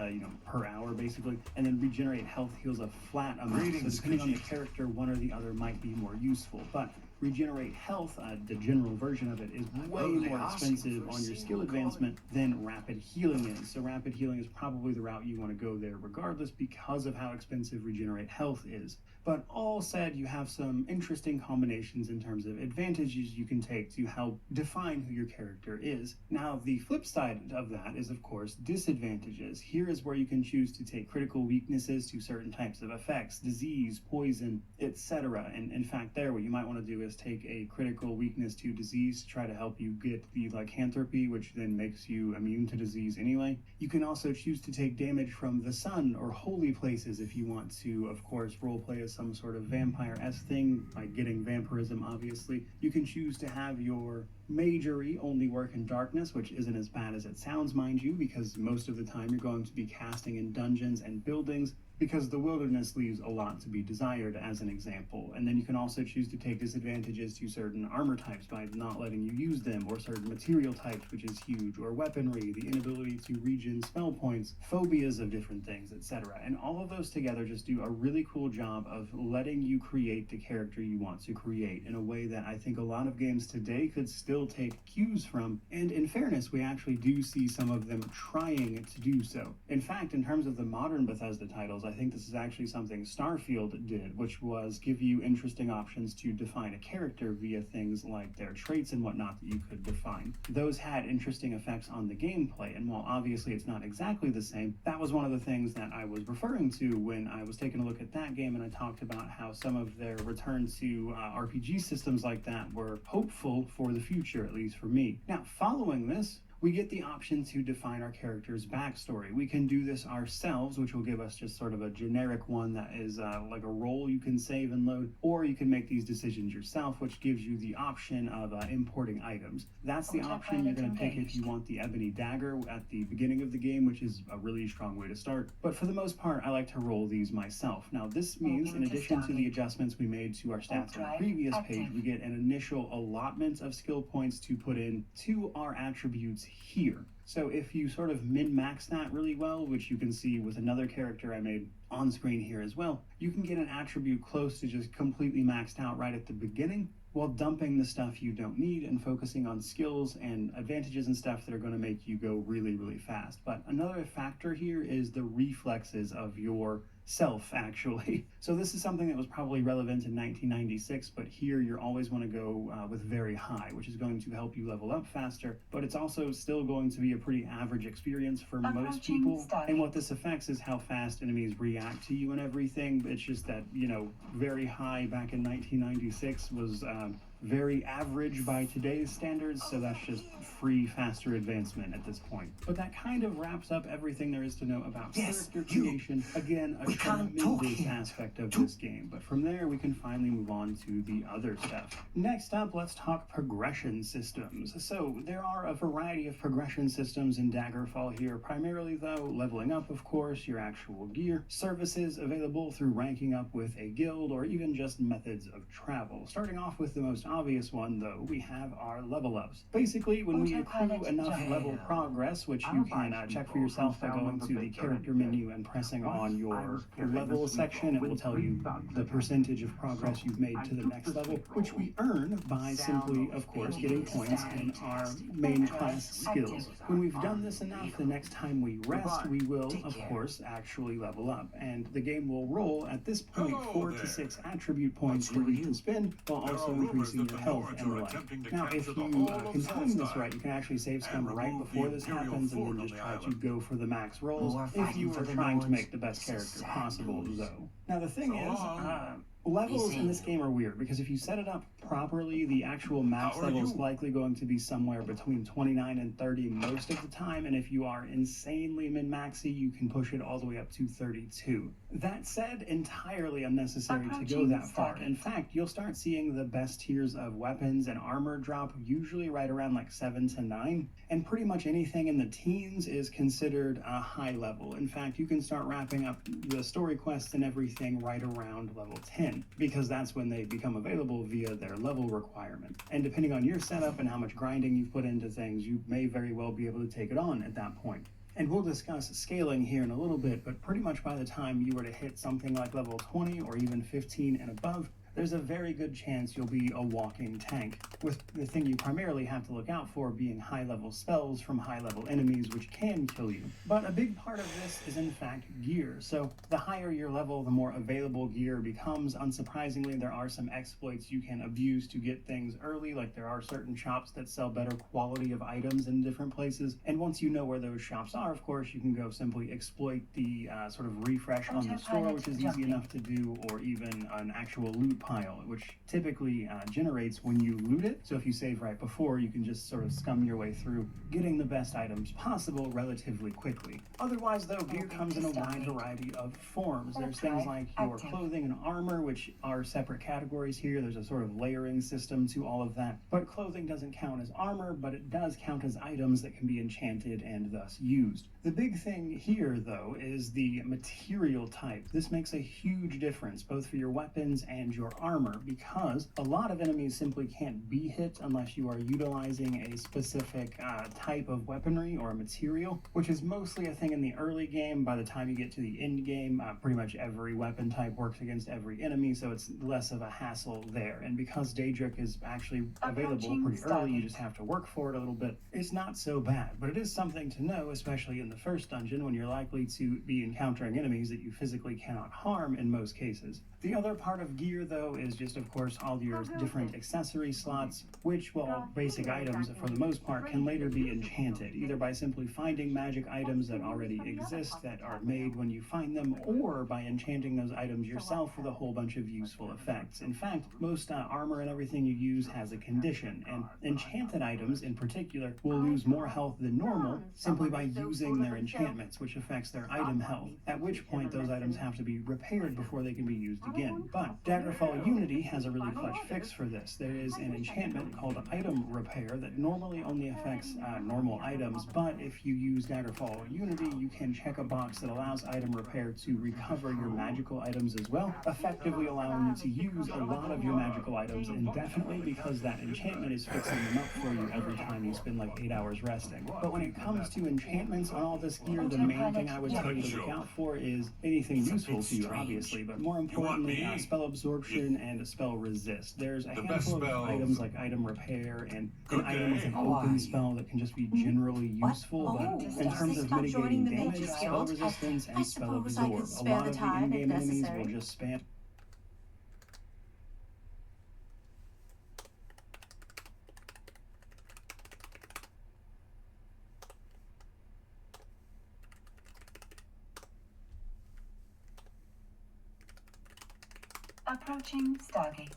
per hour basically, and then regenerate health heals a flat amount. So depending on the character, one or the other might be more useful, but regenerate health, the general version of it, is way more expensive on your skill advancement than rapid healing is. So rapid healing is probably the route you want to go there regardless, because of how expensive regenerate health is. But all said, you have some interesting combinations in terms of advantages you can take to help define who your character is. Now, the flip side of that is, of course, disadvantages. Here is where you can choose to take critical weaknesses to certain types of effects, disease, poison, etc. And in fact, there, what you might want to do is take a critical weakness to disease to try to help you get the lycanthropy, which then makes you immune to disease anyway. You can also choose to take damage from the sun or holy places if you want to, of course, roleplay as some sort of vampire-esque thing by getting vampirism, obviously. You can choose to have your magery only work in darkness, which isn't as bad as it sounds, mind you, because most of the time you're going to be casting in dungeons and buildings, because the wilderness leaves a lot to be desired, as an example. And then you can also choose to take disadvantages to certain armor types by not letting you use them, or certain material types, which is huge, or weaponry, the inability to regen spell points, phobias of different things, etc. And all of those together just do a really cool job of letting you create the character you want to create in a way that I think a lot of games today could still take cues from. And in fairness, we actually do see some of them trying to do so. In fact, in terms of the modern Bethesda titles, I think this is actually something Starfield did, which was give you interesting options to define a character via things like their traits and whatnot that you could define. Those had interesting effects on the gameplay, and while obviously it's not exactly the same, that was one of the things that I was referring to when I was taking a look at that game, and I talked about how some of their return to RPG systems like that were hopeful for the future, at least for me. Now, following this, we get the option to define our character's backstory. We can do this ourselves, which will give us just sort of a generic one that is like a role you can save and load, or you can make these decisions yourself, which gives you the option of importing items. That's the option you're going to pick if you want the ebony dagger at the beginning of the game, which is a really strong way to start. But for the most part, I like to roll these myself. Now, this means in addition to the adjustments we made to our stats on the previous page, we get an initial allotment of skill points to put in to our attributes here. So if you sort of min-max that really well, which you can see with another character I made on screen here as well, you can get an attribute close to just completely maxed out right at the beginning, while dumping the stuff you don't need and focusing on skills and advantages and stuff that are going to make you go really, really fast. But another factor here is the reflexes of your self, actually. So this is something that was probably relevant in 1996, but here you're always want to go with very high, which is going to help you level up faster, but it's also still going to be a pretty average experience for most people. And what this affects is how fast enemies react to you and everything. It's just that, you know, very high back in 1996 was very average by today's standards, so that's just free, faster advancement at this point. But that kind of wraps up everything there is to know about character creation. Again, a tremendous aspect of this game, but from there we can finally move on to the other stuff. Next up, let's talk progression systems. So there are a variety of progression systems in Daggerfall here, primarily though leveling up, of course, your actual gear, services available through ranking up with a guild, or even just methods of travel. Starting off with the most obvious one, though, we have our level ups. Basically, when we accrue enough level progress, which you can check for yourself by going to the character menu and pressing on your level section, it will tell you the percentage of progress you've made to the next level, which we earn by simply, of course, getting points in our main class skills. When we've done this enough, the next time we rest, we will, of course, actually level up, and the game will roll at this point 4 to 6 attribute points for you to spend, while also increasing your health and the like. Now, if you can time this right, you can actually save some right before this happens and then just try to go for the max rolls if you are trying to make the best character possible, though. Now, the thing is, levels in this game are weird, because if you set it up properly, the actual max level is likely going to be somewhere between 29 and 30 most of the time, and if you are insanely min-maxy, you can push it all the way up to 32. That said, entirely unnecessary to go that far. In fact, you'll start seeing the best tiers of weapons and armor drop usually right around like 7 to 9, and pretty much anything in the teens is considered a high level. In fact, you can start wrapping up the story quests and everything right around level 10, because that's when they become available via their level requirement. And depending on your setup and how much grinding you've put into things, you may very well be able to take it on at that point. And we'll discuss scaling here in a little bit, but pretty much by the time you were to hit something like level 20 or even 15 and above, there's a very good chance you'll be a walking tank, with the thing you primarily have to look out for being high-level spells from high-level enemies, which can kill you. But a big part of this is in fact gear, so the higher your level, the more available gear becomes. Unsurprisingly, there are some exploits you can abuse to get things early, like there are certain shops that sell better quality of items in different places, and once you know where those shops are, of course, you can go simply exploit the sort of refresh on the store, which is easy enough to do, or even an actual loot pile, which typically generates when you loot it. So if you save right before, you can just sort of scum your way through getting the best items possible relatively quickly. Otherwise, though, gear comes in a wide variety of forms. There's things like your clothing and armor, which are separate categories here. There's a sort of layering system to all of that. But clothing doesn't count as armor, but it does count as items that can be enchanted and thus used. The big thing here, though, is the material type. This makes a huge difference, both for your weapons and your armor, because a lot of enemies simply can't be hit unless you are utilizing a specific type of weaponry or material, which is mostly a thing in the early game. By the time you get to the end game, pretty much every weapon type works against every enemy, so it's less of a hassle there. And because Daedric is actually available pretty early, you just have to work for it a little bit. It's not so bad, but it is something to know, especially in the first dungeon when you're likely to be encountering enemies that you physically cannot harm in most cases. The other part of gear, though, is just, of course, all your different accessory slots, which, well, basic items, for the most part, can later be enchanted, either by simply finding magic items that already exist that are made when you find them, or by enchanting those items yourself with a whole bunch of useful effects. In fact, most armor and everything you use has a condition, and enchanted items, in particular, will lose more health than normal simply by using their enchantments, which affects their item health, at which point those items have to be repaired before they can be used again. But Daggerfall Unity has a really clutch fix for this. There is an enchantment called Item Repair that normally only affects normal items, but if you use Daggerfall Unity, you can check a box that allows Item Repair to recover your magical items as well, effectively allowing you to use a lot of your magical items indefinitely because that enchantment is fixing them up for you every time you spend like 8 hours resting. But when it comes to enchantments on all this gear, the main thing I would tell you to look out for is anything useful to you, obviously, but more importantly, spell absorption and spell resist. There's a handful of items like item repair and an item with an open spell that can just be generally useful, but in terms of mitigating damage, spell resistance and spell absorb. A lot of the in-game enemies will just spam. Approaching Stargate.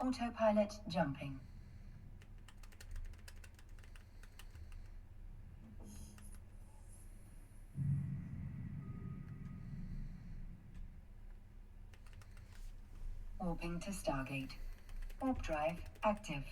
Autopilot jumping. Warping to Stargate. Warp drive active.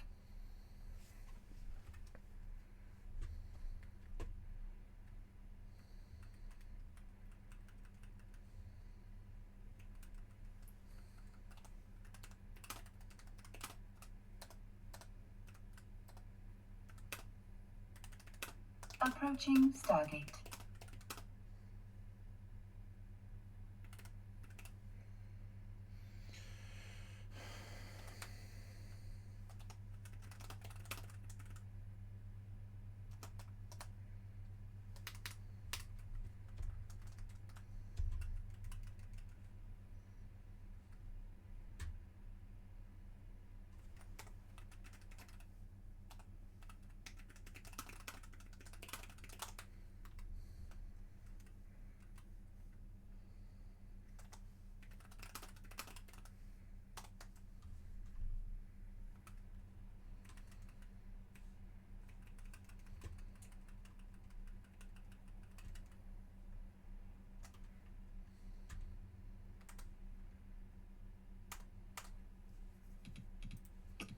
Approaching Stargate.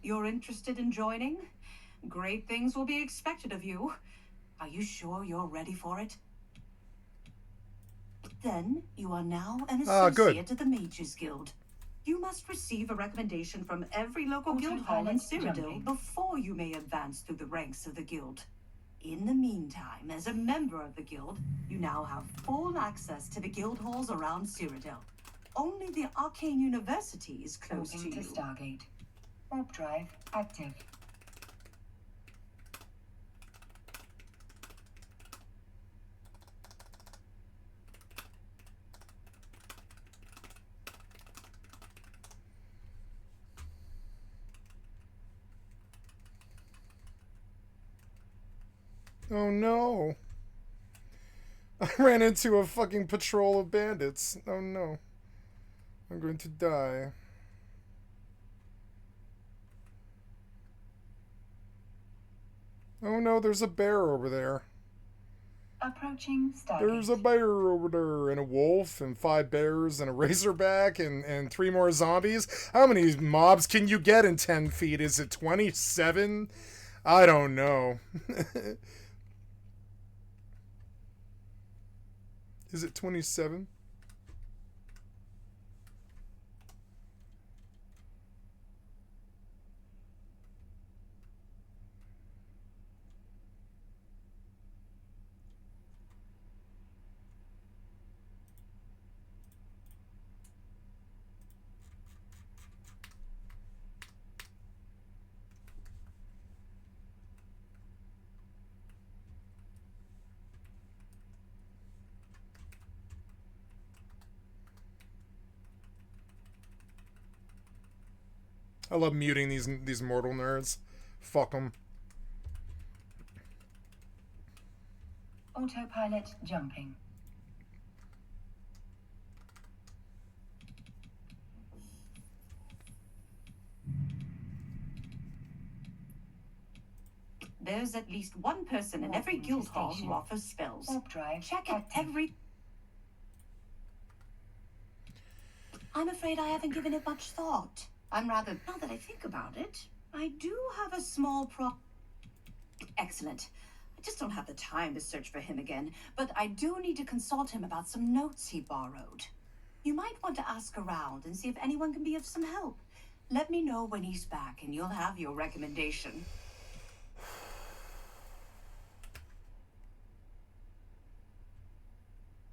You're interested in joining? Great things will be expected of you. Are you sure you're ready for it? Then you are now an associate of the Mages Guild. You must receive a recommendation from every local guild hall in Cyrodiil before you may advance through the ranks of the guild. In the meantime, as a member of the guild, you now have full access to the guild halls around Cyrodiil. Only the Arcane University is close to you. Stargate. Warp drive active. Oh no. I ran into a fucking patrol of bandits. Oh no. I'm going to die. Oh no, there's a bear over there. Approaching Stargate. There's a bear over there, and a wolf, and 5 bears, and a razorback, and 3 more zombies. How many mobs can you get in 10 feet? Is it 27? I don't know. Is it 27? I love muting these mortal nerds. Fuck them. Autopilot jumping. There's at least one person in every guild hall who offers spells. Warp drive Check it active. every... I'm afraid I haven't given it much thought. I'm rather... Now that I think about it, I do have a small Excellent. I just don't have the time to search for him again, but I do need to consult him about some notes he borrowed. You might want to ask around and see if anyone can be of some help. Let me know when he's back and you'll have your recommendation.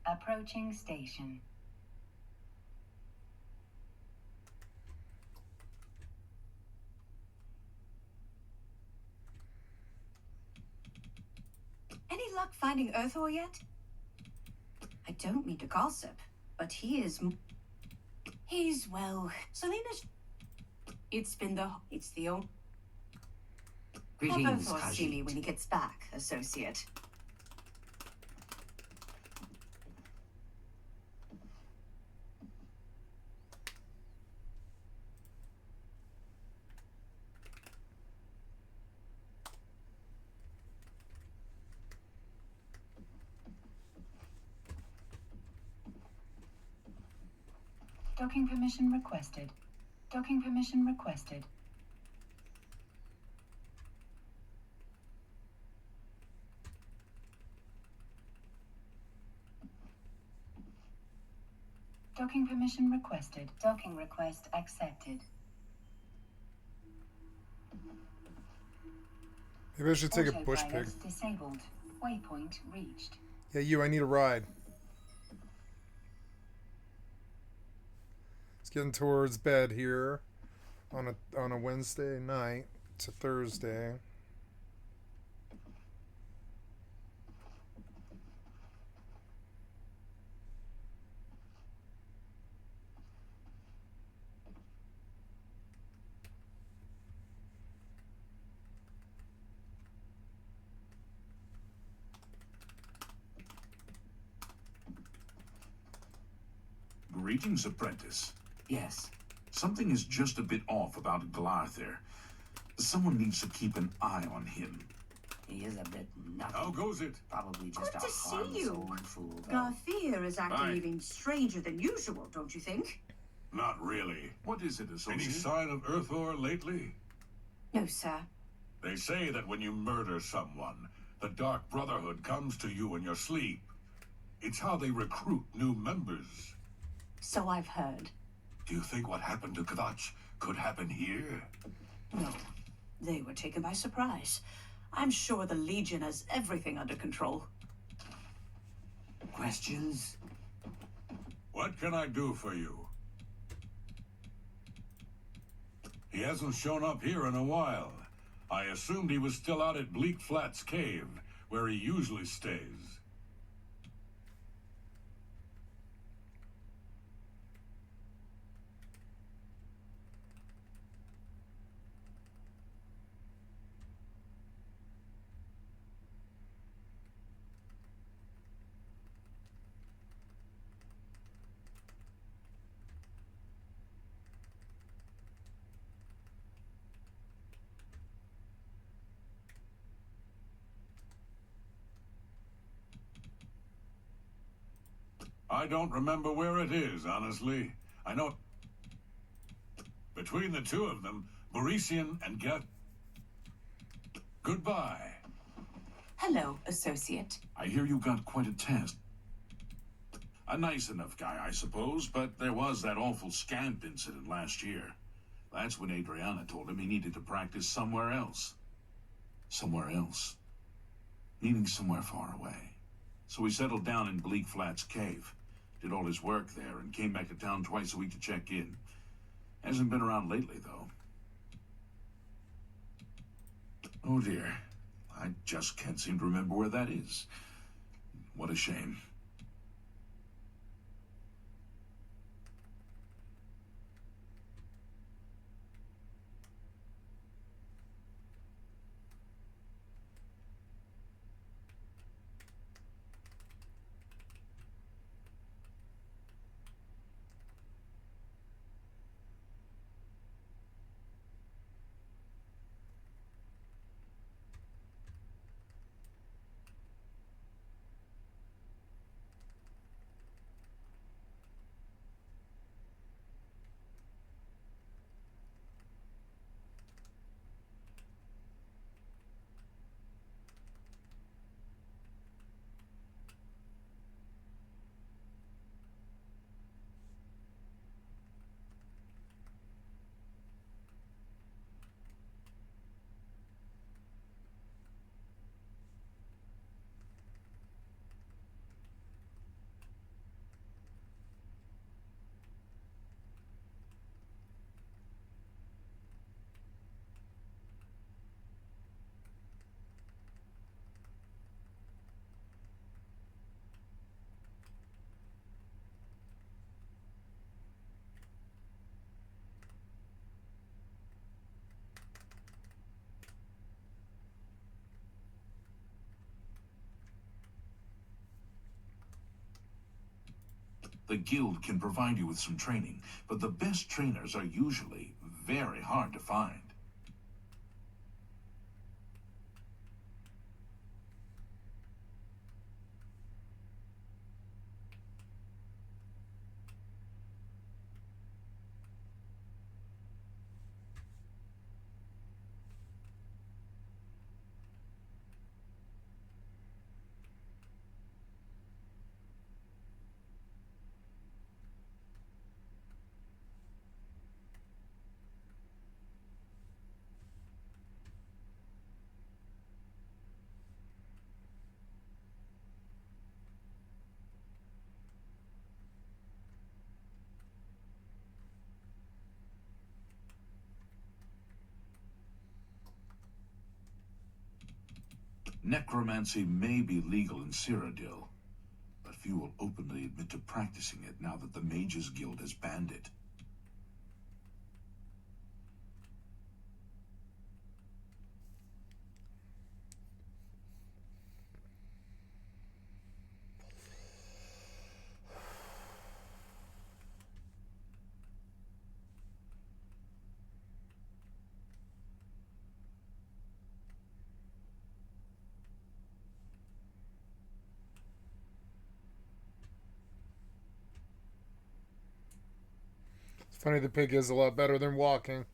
Approaching station. Any luck finding Earthor yet? I don't mean to gossip, but he's, well, Selena's... It's the old... Greetings, Have Earthor see me Khajiit. when he gets back, associate. Docking permission requested. Docking permission requested. Docking permission requested. Docking request accepted. Maybe I should take a bush pig. Autopilot disabled. Waypoint reached. Yeah, I need a ride. It's getting towards bed here on a Wednesday night. It's a Thursday. Greetings, apprentice. Yes. Something is just a bit off about Glarther. Someone needs to keep an eye on him. He is a bit nutty. How goes it? Probably just Good a to see harmless you. old fool, though. Garthir is acting Aye. even stranger than usual, don't you think? Not really. What is it, Any associate? sign of Earthor lately? No, sir. They say that when you murder someone, the Dark Brotherhood comes to you in your sleep. It's how they recruit new members. So I've heard. Do you think what happened to Kvatch could happen here? No. They were taken by surprise. I'm sure the Legion has everything under control. Questions? What can I do for you? He hasn't shown up here in a while. I assumed he was still out at Bleak Flats Cave, where he usually stays. I don't remember where it is, honestly. I know... Between the two of them, Borisian and Get... Goodbye. Hello, associate. I hear you got quite a task. A nice enough guy, I suppose, but there was that awful scamp incident last year. That's when Adriana told him he needed to practice somewhere else. Somewhere else. Meaning somewhere far away. So he settled down in Bleak Flats Cave. Did all his work there and came back to town twice a week to check in. Hasn't been around lately, though. Oh dear. I just can't seem to remember where that is. What a shame. The guild can provide you with some training, but the best trainers are usually very hard to find. Necromancy may be legal in Cyrodiil, but few will openly admit to practicing it now that the Mages Guild has banned it. It's funny, the pig is a lot better than walking.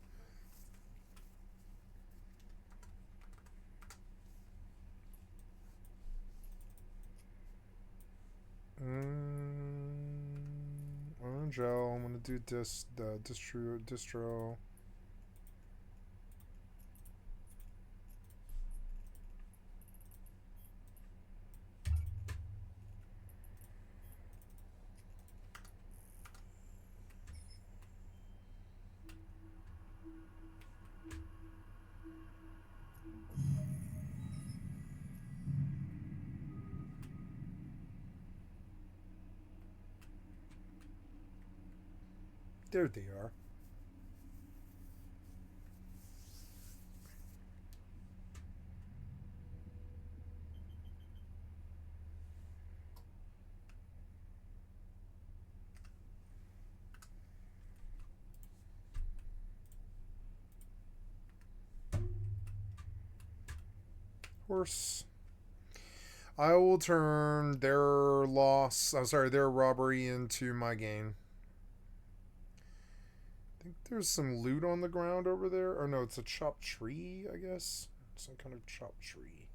Orange gel. I'm gonna do distro. There they are. Horse. I will turn their loss, I'm sorry, their robbery into my gain. I think there's some loot on the ground over there. Or no, it's a chopped tree, I guess. Some kind of chopped tree.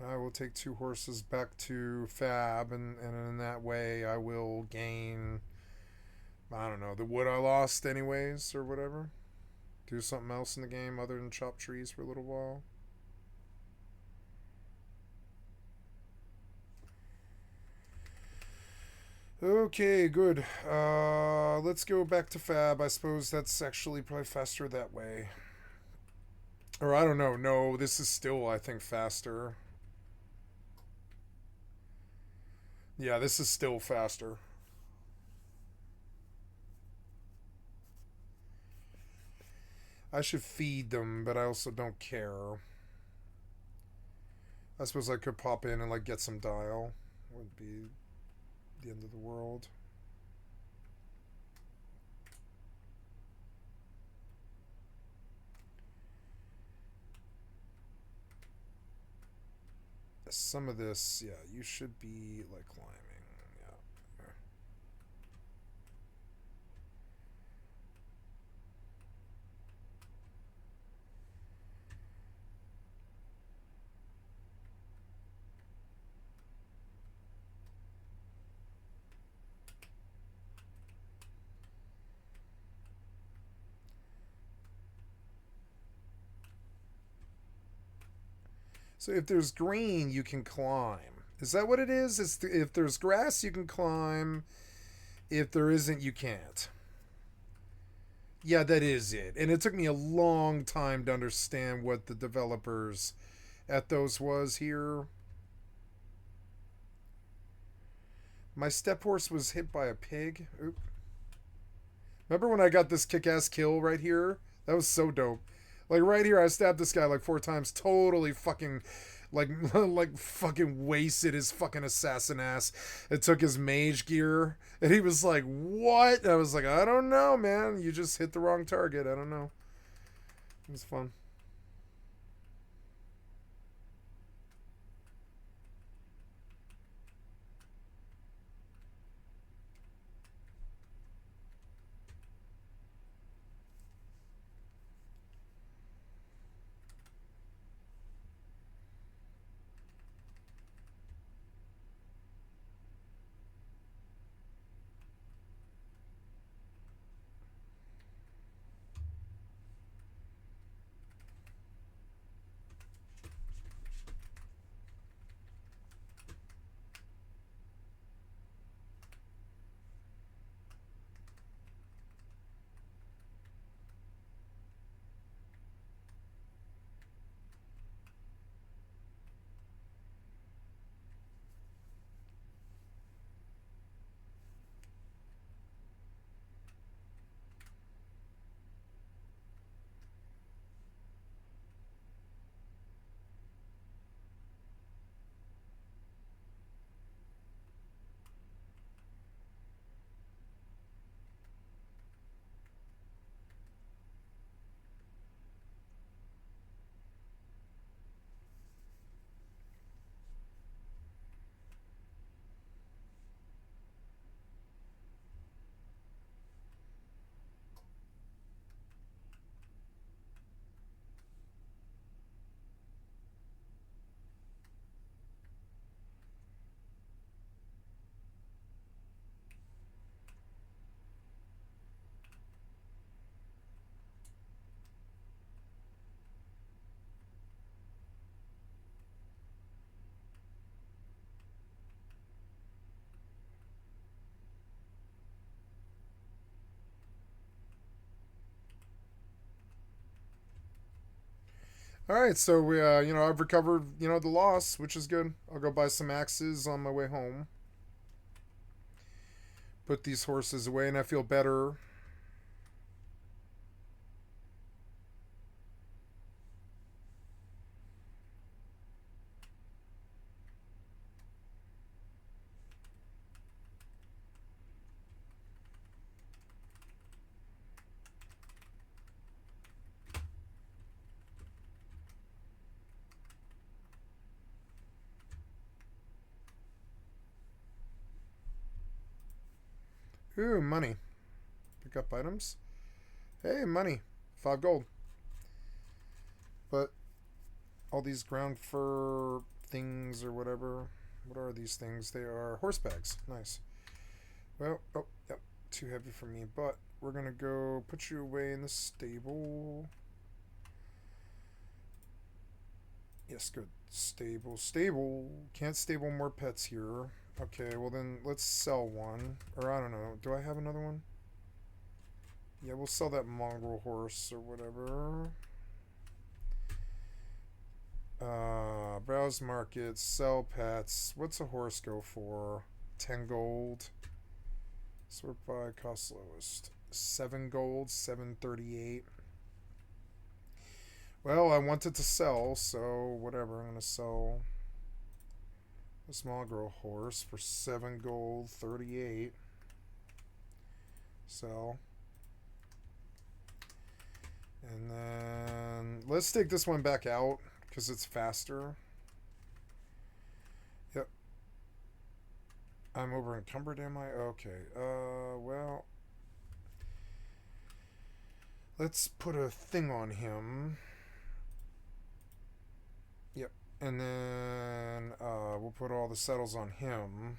I will take 2 horses back to Fab, and in that way I will gain, I don't know, the wood I lost anyways, or whatever. Do something else in the game other than chop trees for a little while. Okay, good. Let's go back to Fab. I suppose that's actually probably faster that way. Or I don't know. No, this is still, I think, faster. Yeah, this is still faster. I should feed them, but I also don't care. I suppose I could pop in and like get some dial. Wouldn't be the end of the world. Some of this, yeah, you should be like climbing. Yeah. So if there's green, you can climb. Is that what it is? If there's grass, you can climb. If there isn't, you can't. Yeah, that is it. And it took me a long time to understand what the developers at those was here. My step horse was hit by a pig. Oop. Remember when I got this kick-ass kill right here? That was so dope. Like right here, I stabbed this guy like 4 times. Totally fucking, like, like fucking wasted his fucking assassin ass. It took his mage gear, and he was like, "What?" And I was like, "I don't know, man. You just hit the wrong target. I don't know." It was fun. All right, so we, I've recovered, the loss, which is good. I'll go buy some axes on my way home. Put these horses away, and I feel better. Ooh, money. Pick up items. Hey, money. 5 gold. But all these ground fur things or whatever. What are these things? They are horse bags. Nice. Well, oh, yep. Too heavy for me. But we're going to go put you away in the stable. Yes, good. Stable. Can't stable more pets here. Okay, well then let's sell one. Or I don't know. Do I have another one? Yeah, we'll sell that mongrel horse or whatever. Browse market, sell pets. What's a horse go for? 10 gold. Sort by cost lowest. 7 gold, 738. Well, I wanted to sell, so whatever. I'm going to sell this mongrel horse for 7 gold, 38. Sell. And then let's take this one back out because it's faster. Yep. I'm over encumbered, am I? Okay. Well, let's put a thing on him. Yep. And then we'll put all the settles on him.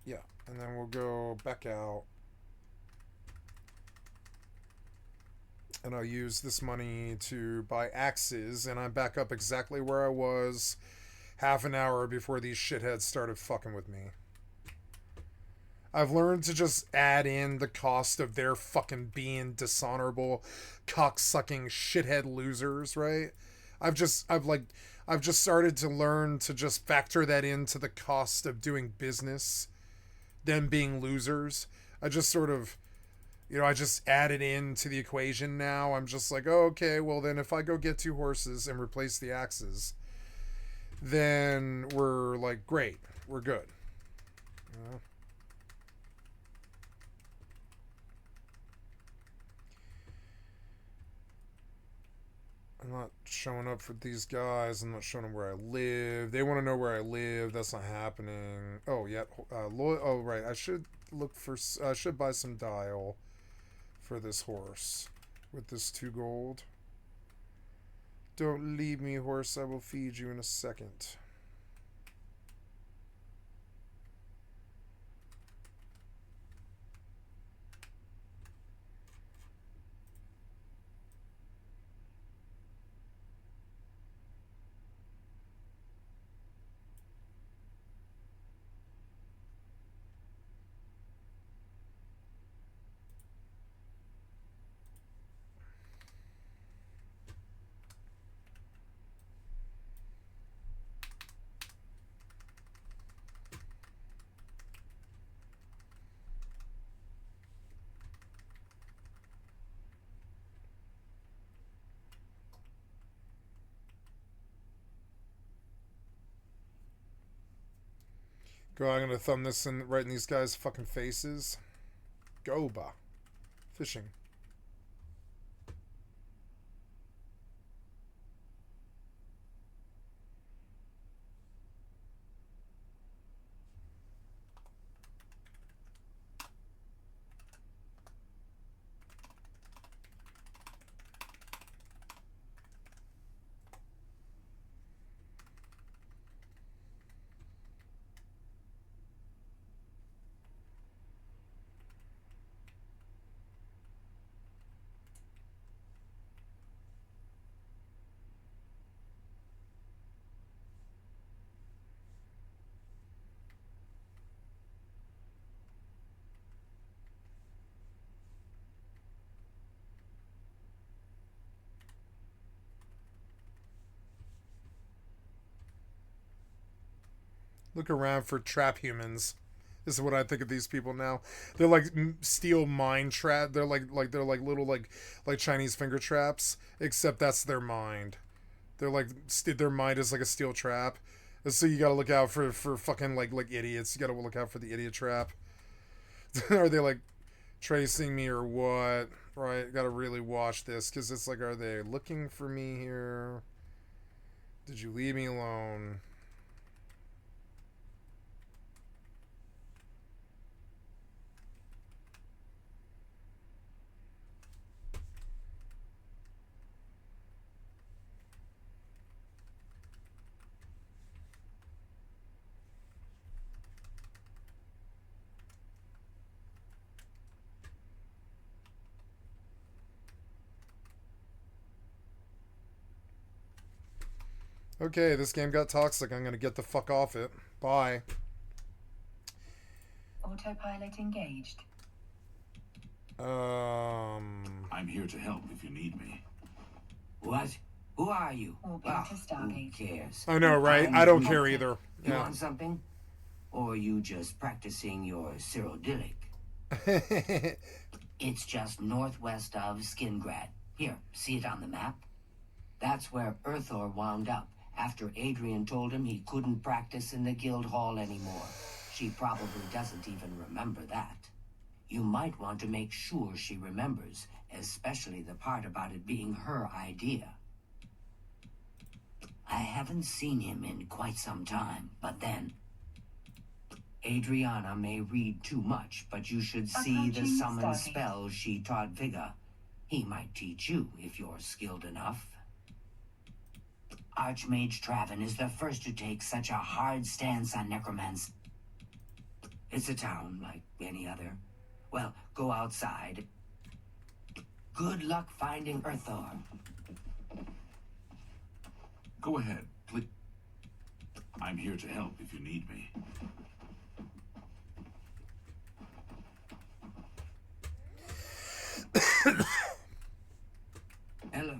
Yeah. And then we'll go back out. And I'll use this money to buy axes, and I'm back up exactly where I was half an hour before these shitheads started fucking with me. I've learned to just add in the cost of their fucking being dishonorable, cocksucking shithead losers, right? I've just started to learn to just factor that into the cost of doing business, them being losers. I just sort of, I just added into the equation now. I'm just like, oh, okay, well then if I go get 2 horses and replace the axes, then we're like, great, we're good. I'm not showing up for these guys. I'm not showing them where I live. They want to know where I live. That's not happening. Oh, yeah. Oh, right. I should look for... I should buy some dial for this horse with this 2 gold. Don't leave me, horse. I will feed you in a second. Go, I'm gonna thumb this in right in these guys' fucking faces. Goba. Fishing. Look around for trap humans. This is what I think of these people now. They're like steel mine trap. They're like little like Chinese finger traps, except that's their mind. They're like their mind is like a steel trap. And so you gotta look out for fucking like idiots. You gotta look out for the idiot trap. Are they like tracing me or what? Right, gotta really watch this because it's like, are they looking for me here? Did you leave me alone? Okay, this game got toxic. I'm gonna get the fuck off it. Bye. Autopilot engaged. I'm here to help if you need me. What? Who are you? Orbit to Who Stargate. cares? I know, right? I don't care either. You Yeah. want something? Or are you just practicing your Cyrodiilic? It's just northwest of Skingrad. Here, see it on the map? That's where Earthor wound up after Adrian told him he couldn't practice in the guild hall anymore. She probably doesn't even remember that. You might want to make sure she remembers, especially the part about it being her idea. I haven't seen him in quite some time, but then... Adriana may read too much, but you should see the Approaching summon Stargate. spells she taught Vigga. He might teach you if you're skilled enough. Archmage Traven is the first to take such a hard stance on necromancy. It's a town like any other. Well, go outside. Good luck finding Earthor. Go ahead, please. I'm here to help if you need me. Hello.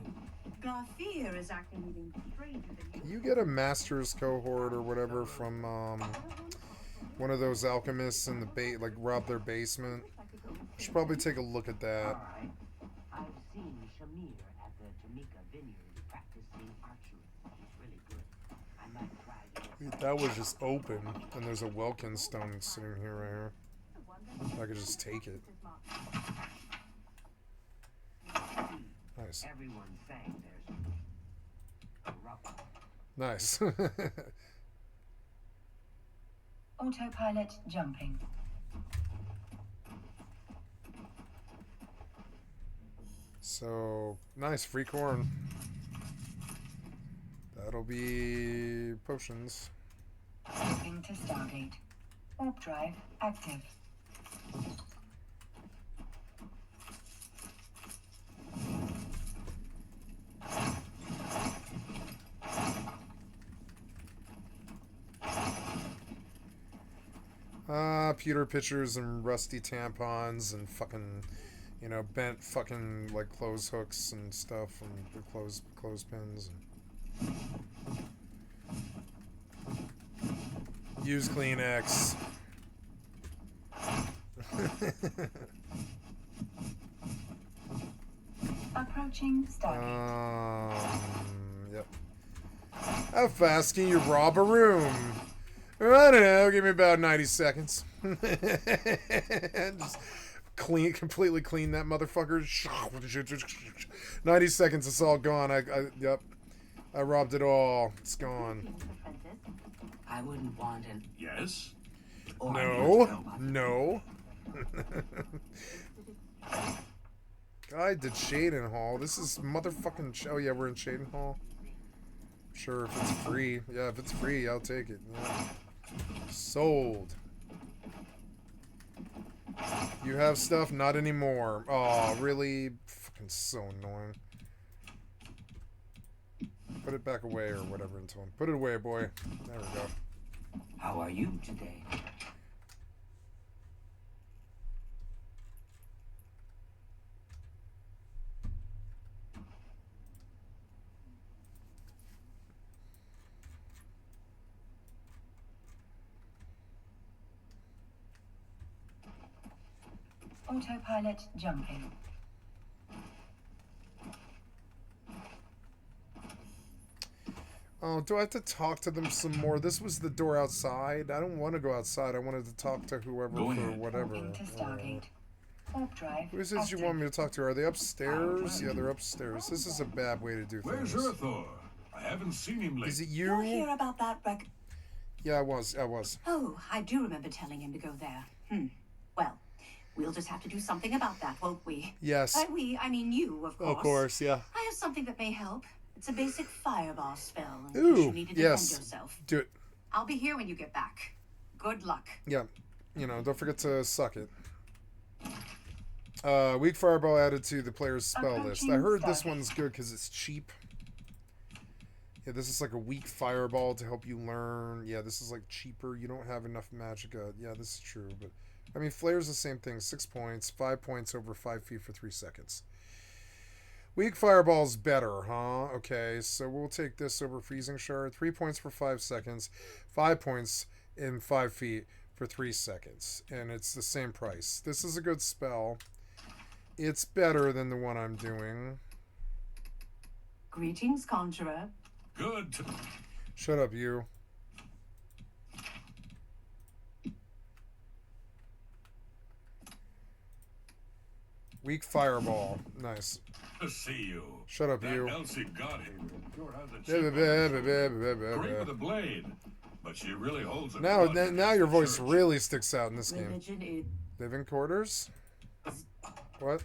Garthir is acting even stranger than you. You get a master's cohort or whatever from one of those alchemists in the like robbed their basement. Should probably take a look at that. Alright. I've seen Shamir at the Jamaica Vineyard practicing archery. He's really good. I might try to get Wait, that was just open, and there's a Welkin stone sitting here right here. I could just take it. Nice. Everyone's saying there's corrupt. Nice. Autopilot jumping. So, nice, free corn. That'll be potions. Moving to Stargate. Warp drive active. Pewter pitchers and rusty tampons and fucking, you know, bent fucking like clothes hooks and stuff and the clothespins. Use Kleenex. Approaching Stargate. Yep. How fast can you rob a room? I don't know. Give me about 90 seconds. Just completely clean that motherfucker. 90 seconds, it's all gone. Yep. I robbed it all. It's gone. I wouldn't want an... Yes? No. I did Shaden Hall. This is motherfucking... Oh, yeah, we're in Shaden Hall. Sure, if it's free. Yeah, if it's free, I'll take it. Yeah. Sold. You have stuff? Not anymore. Oh, really? Fucking so annoying. Put it back away or whatever until... Put it away, boy. There we go. How are you today? Autopilot jumping. Oh, do I have to talk to them some more? This was the door outside. I don't want to go outside. I wanted to talk to whoever Go for ahead. whatever. Walking to Stargate. Warp drive. Who is it you want me to talk to? Are they upstairs? Yeah, they're upstairs. This is a bad way to do Where's things. Earthor? I haven't seen him lately. Is it You'll hear you? about that record. Yeah, I was. Oh, I do remember telling him to go there. Well, we'll just have to do something about that, won't we? Yes. By we, I mean you, of course. Of course, yeah. I have something that may help. It's a basic fireball spell. In Ooh, case you need to defend yes. yourself. Do it. I'll be here when you get back. Good luck. Yeah. You know, don't forget to suck it. Weak fireball added to the player's spell list. I heard this one's good because it's cheap. Yeah, this is like a weak fireball to help you learn. Yeah, this is like cheaper. You don't have enough magicka. Yeah, this is true. But I mean, flare's the same thing. 6 points, 5 points over 5 feet for 3 seconds. Weak fireball's better, huh? Okay, so we'll take this over freezing shard. 3 points for 5 seconds, 5 points in 5 feet for 3 seconds, and it's the same price. This is a good spell. It's better than the one I'm doing. Greetings, Conjurer. Good. Shut up, you. Weak fireball. Nice. To see you. Shut up, That you. Elsie Godhater sure has a chip on her shoulder. Great with a blade, but she really holds a grudge Now against your the voice church. really sticks out in this game. Religion is... Living quarters? What?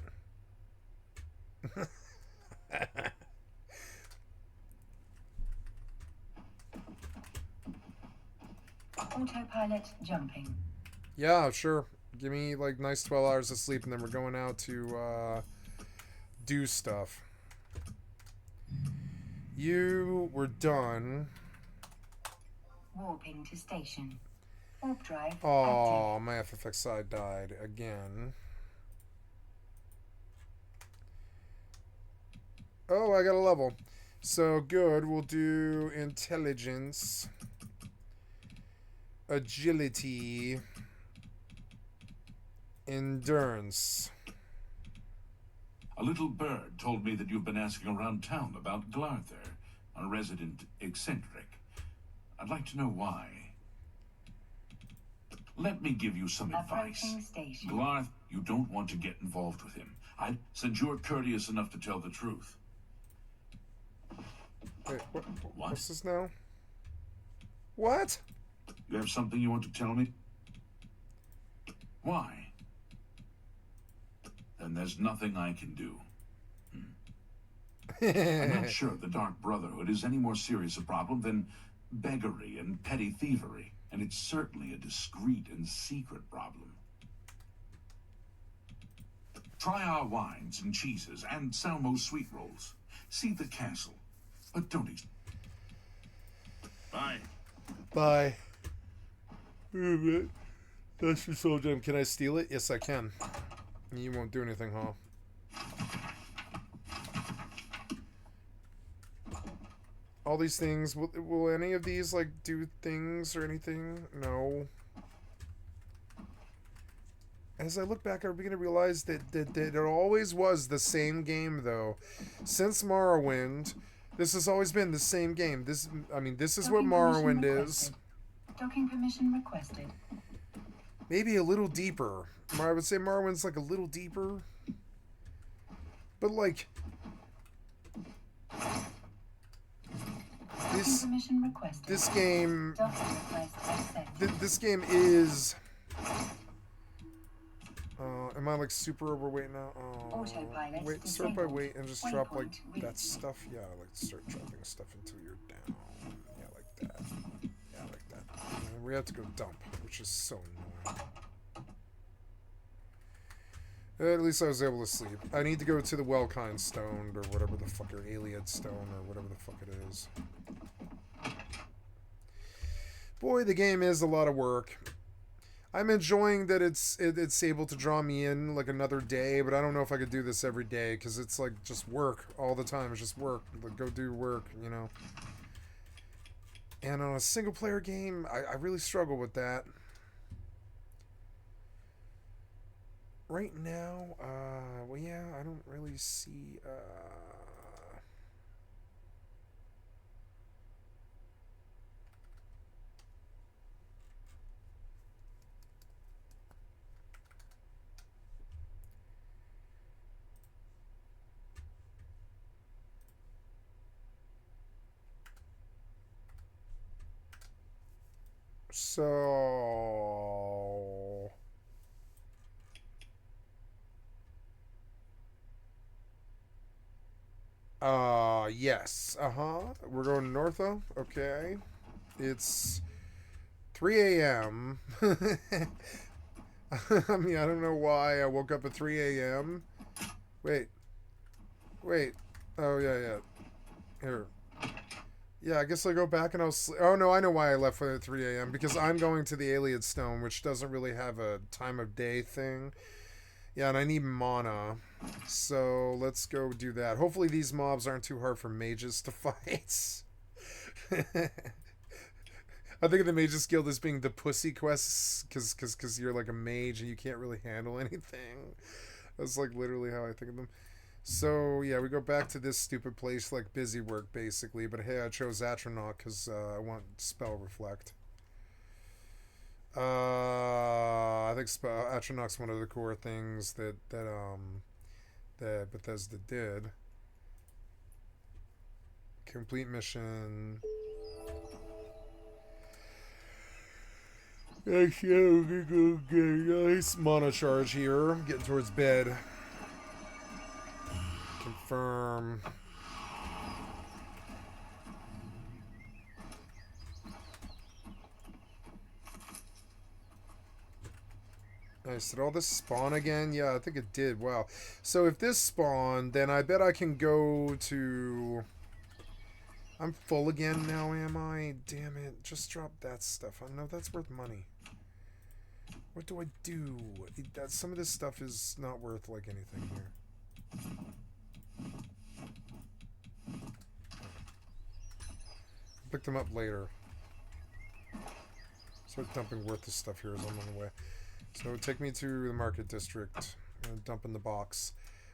Autopilot jumping. Yeah, sure. Give me like nice 12 hours of sleep and then we're going out to do stuff. You were done. Warping to station. Warp drive active. Oh, my FFX side died again. Oh, I got a level. So good. We'll do intelligence, agility, endurance. A little bird told me that you've been asking around town about Glarther, a resident eccentric. I'd like to know why. Let me give you some advice. Approaching station. Glarth, you don't want to get involved with him. Since you're courteous enough to tell the truth. Wait, What? what's this now? What? You have something you want to tell me? Why? Then there's nothing I can do. I'm not sure the Dark Brotherhood is any more serious a problem than beggary and petty thievery, and it's certainly a discreet and secret problem. Try our wines and cheeses and Salmo's sweet rolls. See the castle, but don't Bye. Bye. That's your soul gem. Can I steal it? Yes, I can. You won't do anything, huh? All these things, will any of these, like, do things or anything? No. As I look back, I begin to realize that it always was the same game, though. Since Morrowind, this has always been the same game. This is what Docking Morrowind permission is. requested. Docking permission requested. Maybe a little deeper. I would say Morrowind's like a little deeper. But like Docking permission requested. this game Docking request accepted. this game is am I like super overweight now? Oh, Autopilot wait, start by disabled. weight and just drop like Waypoint that reached. stuff. Yeah, like start dropping stuff until you're down. Yeah, like that. Yeah, like that. And we have to go dump, which is so annoying. At least I was able to sleep. I need to go to the Wellkind Stone, or whatever the fuck, or Aliad Stone, or whatever the fuck it is. Boy, the game is a lot of work. I'm enjoying that it's able to draw me in like another day, but I don't know if I could do this every day, because it's like just work all the time. It's just work. Like, go do work, you know. And on a single player game, I really struggle with that. right now, well, yeah, I don't really see, so... yes. Uh-huh. We're going north, though? Okay. It's 3 a.m. I mean, I don't know why I woke up at 3 a.m. Wait. Wait. Oh, yeah, yeah. Here. Yeah, I guess I'll go back and I'll sleep. Oh, no, I know why I left at 3 a.m. Because I'm going to the Alien Stone, which doesn't really have a time of day thing. Yeah, and I need mana. So let's go do that. Hopefully these mobs aren't too hard for mages to fight. I think of the Mages Guild as being the pussy quests, because you're like a mage and you can't really handle anything. That's like literally how I think of them. So, yeah, we go back to this stupid place like busy work, basically. But hey, I chose Atronach because I want Spell Reflect. I think Atronach's one of the core things that Bethesda did. Complete mission. Nice mana charge here. Getting towards bed. Confirm. Nice. Did all this spawn again? Yeah, I think it did. Wow. So if this spawned, then I bet I can go to... I'm full again now, am I? Damn it. Just drop that stuff. I know that's worth money. What do I do? Some of this stuff is not worth, like, anything here. Pick them up later. Start dumping worthless stuff here as I'm on the way. So take me to the market district and dump in the box.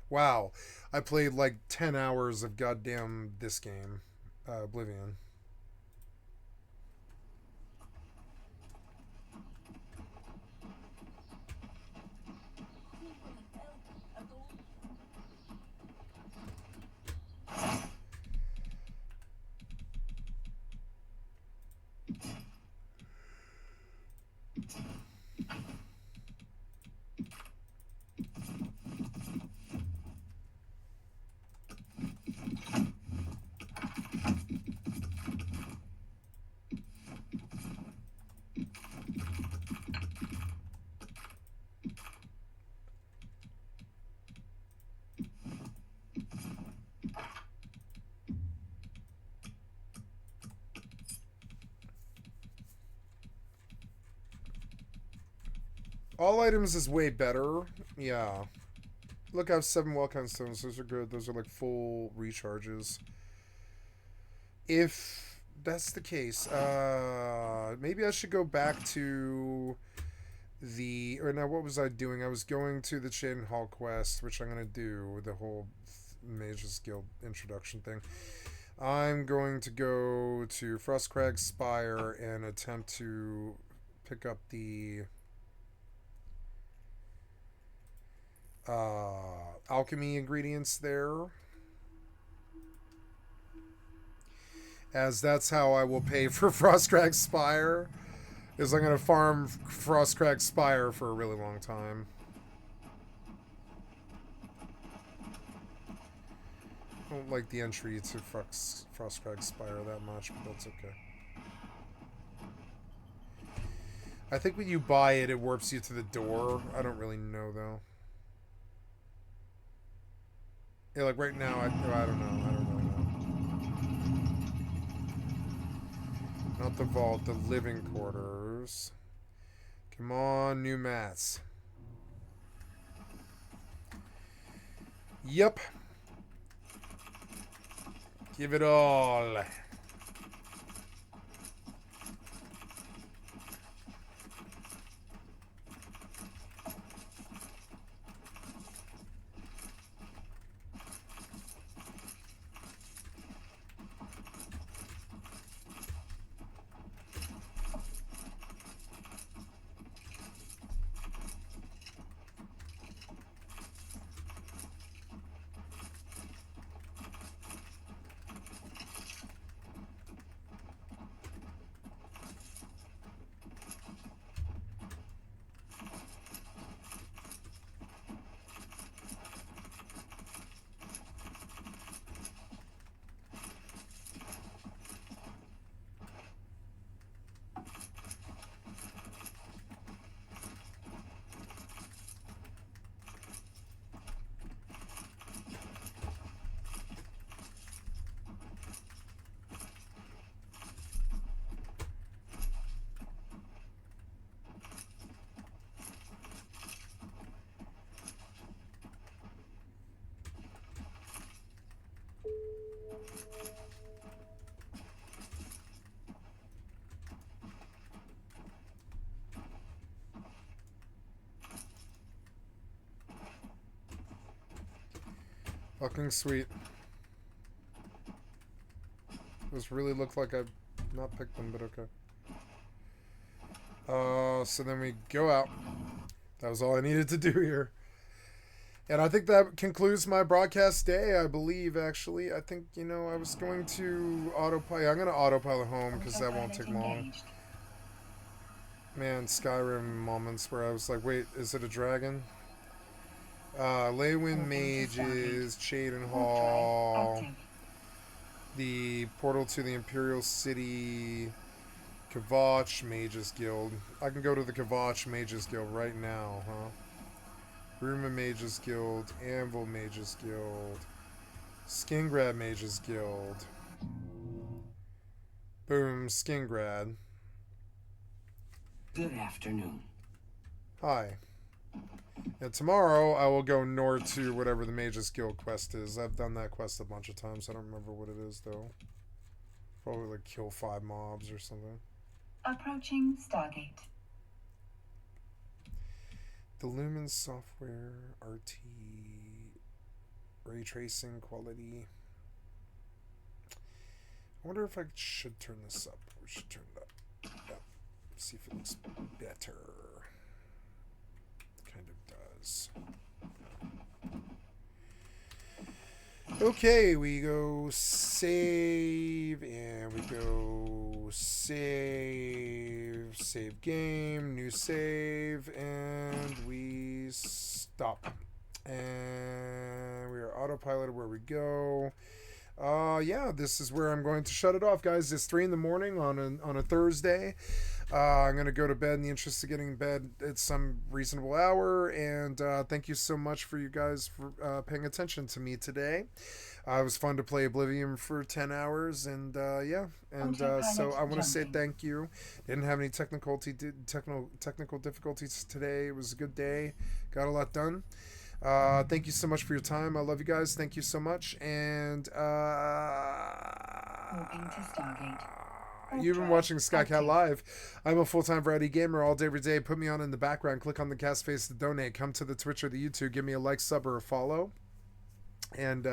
Wow. I played like 10 hours of goddamn this game. Oblivion. All items is way better. Yeah. Look, I have 7 Welcome Stones. Those are good. Those are like full recharges. If that's the case, maybe I should go back to the... Or now, what was I doing? I was going to the Chain Hall quest, which I'm going to do, the whole Mages Guild introduction thing. I'm going to go to Frostcrag Spire and attempt to pick up the... alchemy ingredients there, as that's how I will pay for Frostcrag Spire, is I'm going to farm Frostcrag Spire for a really long time. I don't like the entry to Frostcrag Spire that much, but that's okay. I think when you buy it, it warps you to the door. I don't really know, though. Yeah, like right now, I don't know. I don't really know. Not the vault, the living quarters. Come on, new mats. Yep. Give it all. Fucking sweet. Those really look like I've not picked them, but okay. So then we go out. That was all I needed to do here. And I think that concludes my broadcast day, I believe, actually. I think, you know, I was going to autopilot. I'm going to autopilot home because that won't take long. Man, Skyrim moments where I was like, wait, is it a dragon? Leywind Mages, Chaden Hall, the portal to the Imperial City, Kvatch Mages Guild. I can go to the Kvatch Mages Guild right now, huh? Ruma Mages Guild, Anvil Mages Guild, Skingrad Mages Guild. Boom, Skingrad. Good afternoon. Hi. And tomorrow I will go north to whatever the Mages Guild quest is. I've done that quest a bunch of times. I don't remember what it is though. Probably like kill 5 mobs or something. Approaching Stargate. The Lumen software, RT, ray tracing quality. I wonder if I should turn this up. We should turn it up. Yep. See if it looks better. Kind of does. Okay, we go save, and we go save game, new save, and we stop. And we are autopiloted where we go. Yeah, this is where I'm going to shut it off, guys. It's 3 in the morning on a Thursday. I'm going to go to bed in the interest of getting in bed at some reasonable hour. And thank you so much for you guys for paying attention to me today. It was fun to play Oblivion for 10 hours. And yeah. And so I want to say thank you. Didn't have any technical difficulties today. It was a good day. Got a lot done. Thank you so much for your time. I love you guys. Thank you so much. And you've been watching Skycatlive. I'm a full-time variety gamer all day, every day. Put me on in the background. Click on the cast face to donate. Come to the Twitch or the YouTube. Give me a like, sub, or a follow. And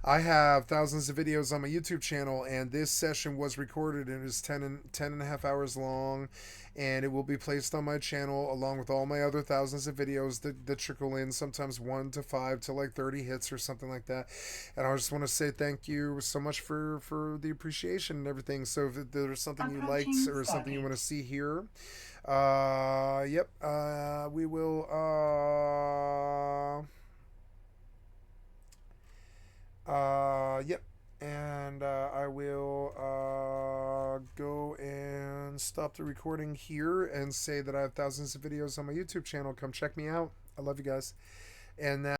I have thousands of videos on my YouTube channel, and this session was recorded and is 10 and a half hours long, and it will be placed on my channel along with all my other thousands of videos that trickle in, sometimes 1 to 5 to like 30 hits or something like that. And I just want to say thank you so much for the appreciation and everything. So if there's something you liked or something you want to see here, yep, we will yep, and I will go and stop the recording here and say that I have thousands of videos on my YouTube channel. Come check me out. I love you guys. And